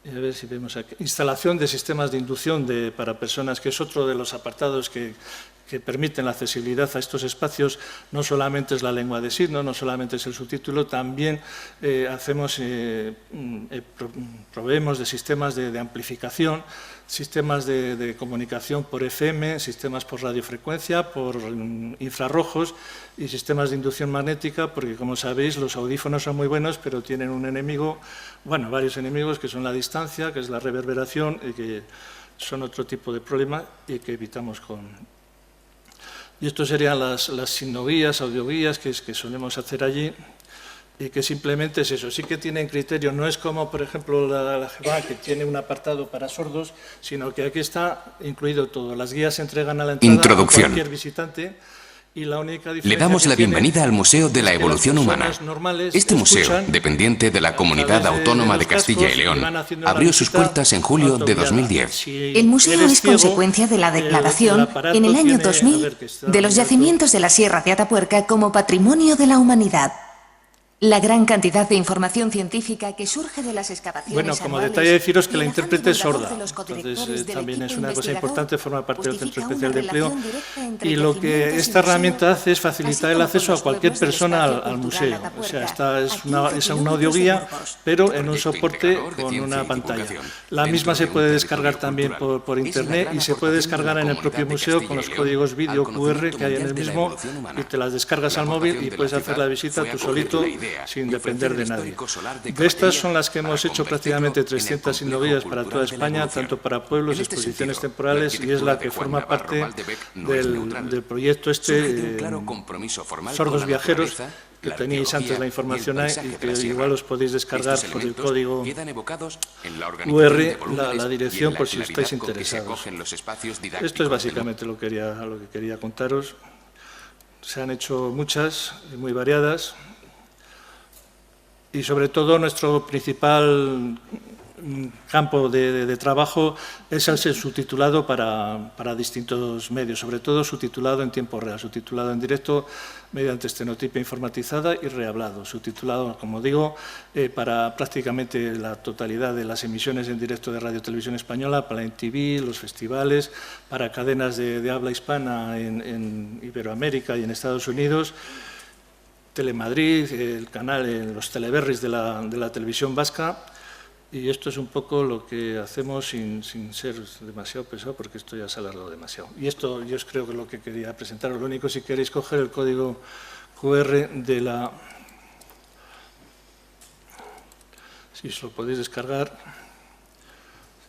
Y a ver si vemos aquí. Instalación de sistemas de inducción para personas, que es otro de los apartados que permiten la accesibilidad a estos espacios. No solamente es la lengua de signos, no solamente es el subtítulo, también proveemos de sistemas de amplificación, sistemas de comunicación por FM, sistemas por radiofrecuencia, por infrarrojos y sistemas de inducción magnética, porque como sabéis los audífonos son muy buenos, pero tienen un enemigo, bueno, varios enemigos, que son la distancia, que es la reverberación, y que son otro tipo de problema y que evitamos con... Y esto serían las signoguías, audioguías que solemos hacer allí, y que simplemente es eso. Sí que tienen criterio, no es como, por ejemplo, la GEBA, que tiene un apartado para sordos, sino que aquí está incluido todo. Las guías se entregan a la entrada a cualquier visitante. Y la única Le damos la bienvenida al Museo de la Evolución Humana. Este museo, dependiente de la Comunidad Autónoma de Castilla y León, abrió sus puertas en julio de 2010. El museo es consecuencia de la declaración, en el año 2000, de los yacimientos de la Sierra de Atapuerca como Patrimonio de la Humanidad. La gran cantidad de información científica que surge de las excavaciones. Bueno, como detalle deciros que la intérprete es sorda, entonces también es una cosa importante, forma parte del Centro Especial de Empleo, y lo que esta herramienta hace es facilitar el acceso a cualquier persona al museo. O sea, esta es una audioguía, pero en un soporte con una pantalla. La misma se puede descargar también por internet, y se puede descargar en el propio museo con los códigos vídeo QR que hay en el mismo, y te las descargas al móvil y puedes hacer la visita tú solito, sin depender de nadie. De estas son las que hemos hecho prácticamente 300 signoguías para toda España, tanto para pueblos, exposiciones temporales, y es la que forma parte del proyecto Sordos Viajeros, que teníais antes la información ahí, y que igual os podéis descargar por el código QR la dirección por si estáis interesados. Esto es básicamente lo que quería contaros. Se han hecho muchas, muy variadas. Y sobre todo nuestro principal campo de trabajo es el subtitulado para distintos medios, sobre todo subtitulado en tiempo real, subtitulado en directo mediante estenotipia informatizada y rehablado, subtitulado, como digo, para prácticamente la totalidad de las emisiones en directo de Radio Televisión Española, para MTV, los festivales, para cadenas de habla hispana en Iberoamérica y en Estados Unidos. Telemadrid, el canal, los teleberris de la televisión vasca, y esto es un poco lo que hacemos sin ser demasiado pesado, porque esto ya se ha alargado demasiado. Y esto yo creo que es lo que quería presentaros. Lo único, si queréis coger el código QR de la... Si os lo podéis descargar,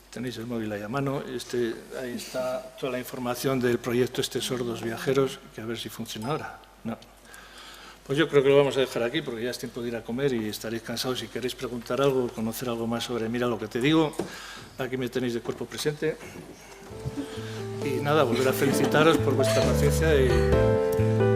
tenéis el móvil ahí a mano. Ahí está toda la información del proyecto Sordos Viajeros, que a ver si funciona ahora. No. Pues yo creo que lo vamos a dejar aquí porque ya es tiempo de ir a comer y estaréis cansados. Si queréis preguntar algo o conocer algo más sobre Mira lo que te digo, aquí me tenéis de cuerpo presente. Y nada, volver a felicitaros por vuestra paciencia y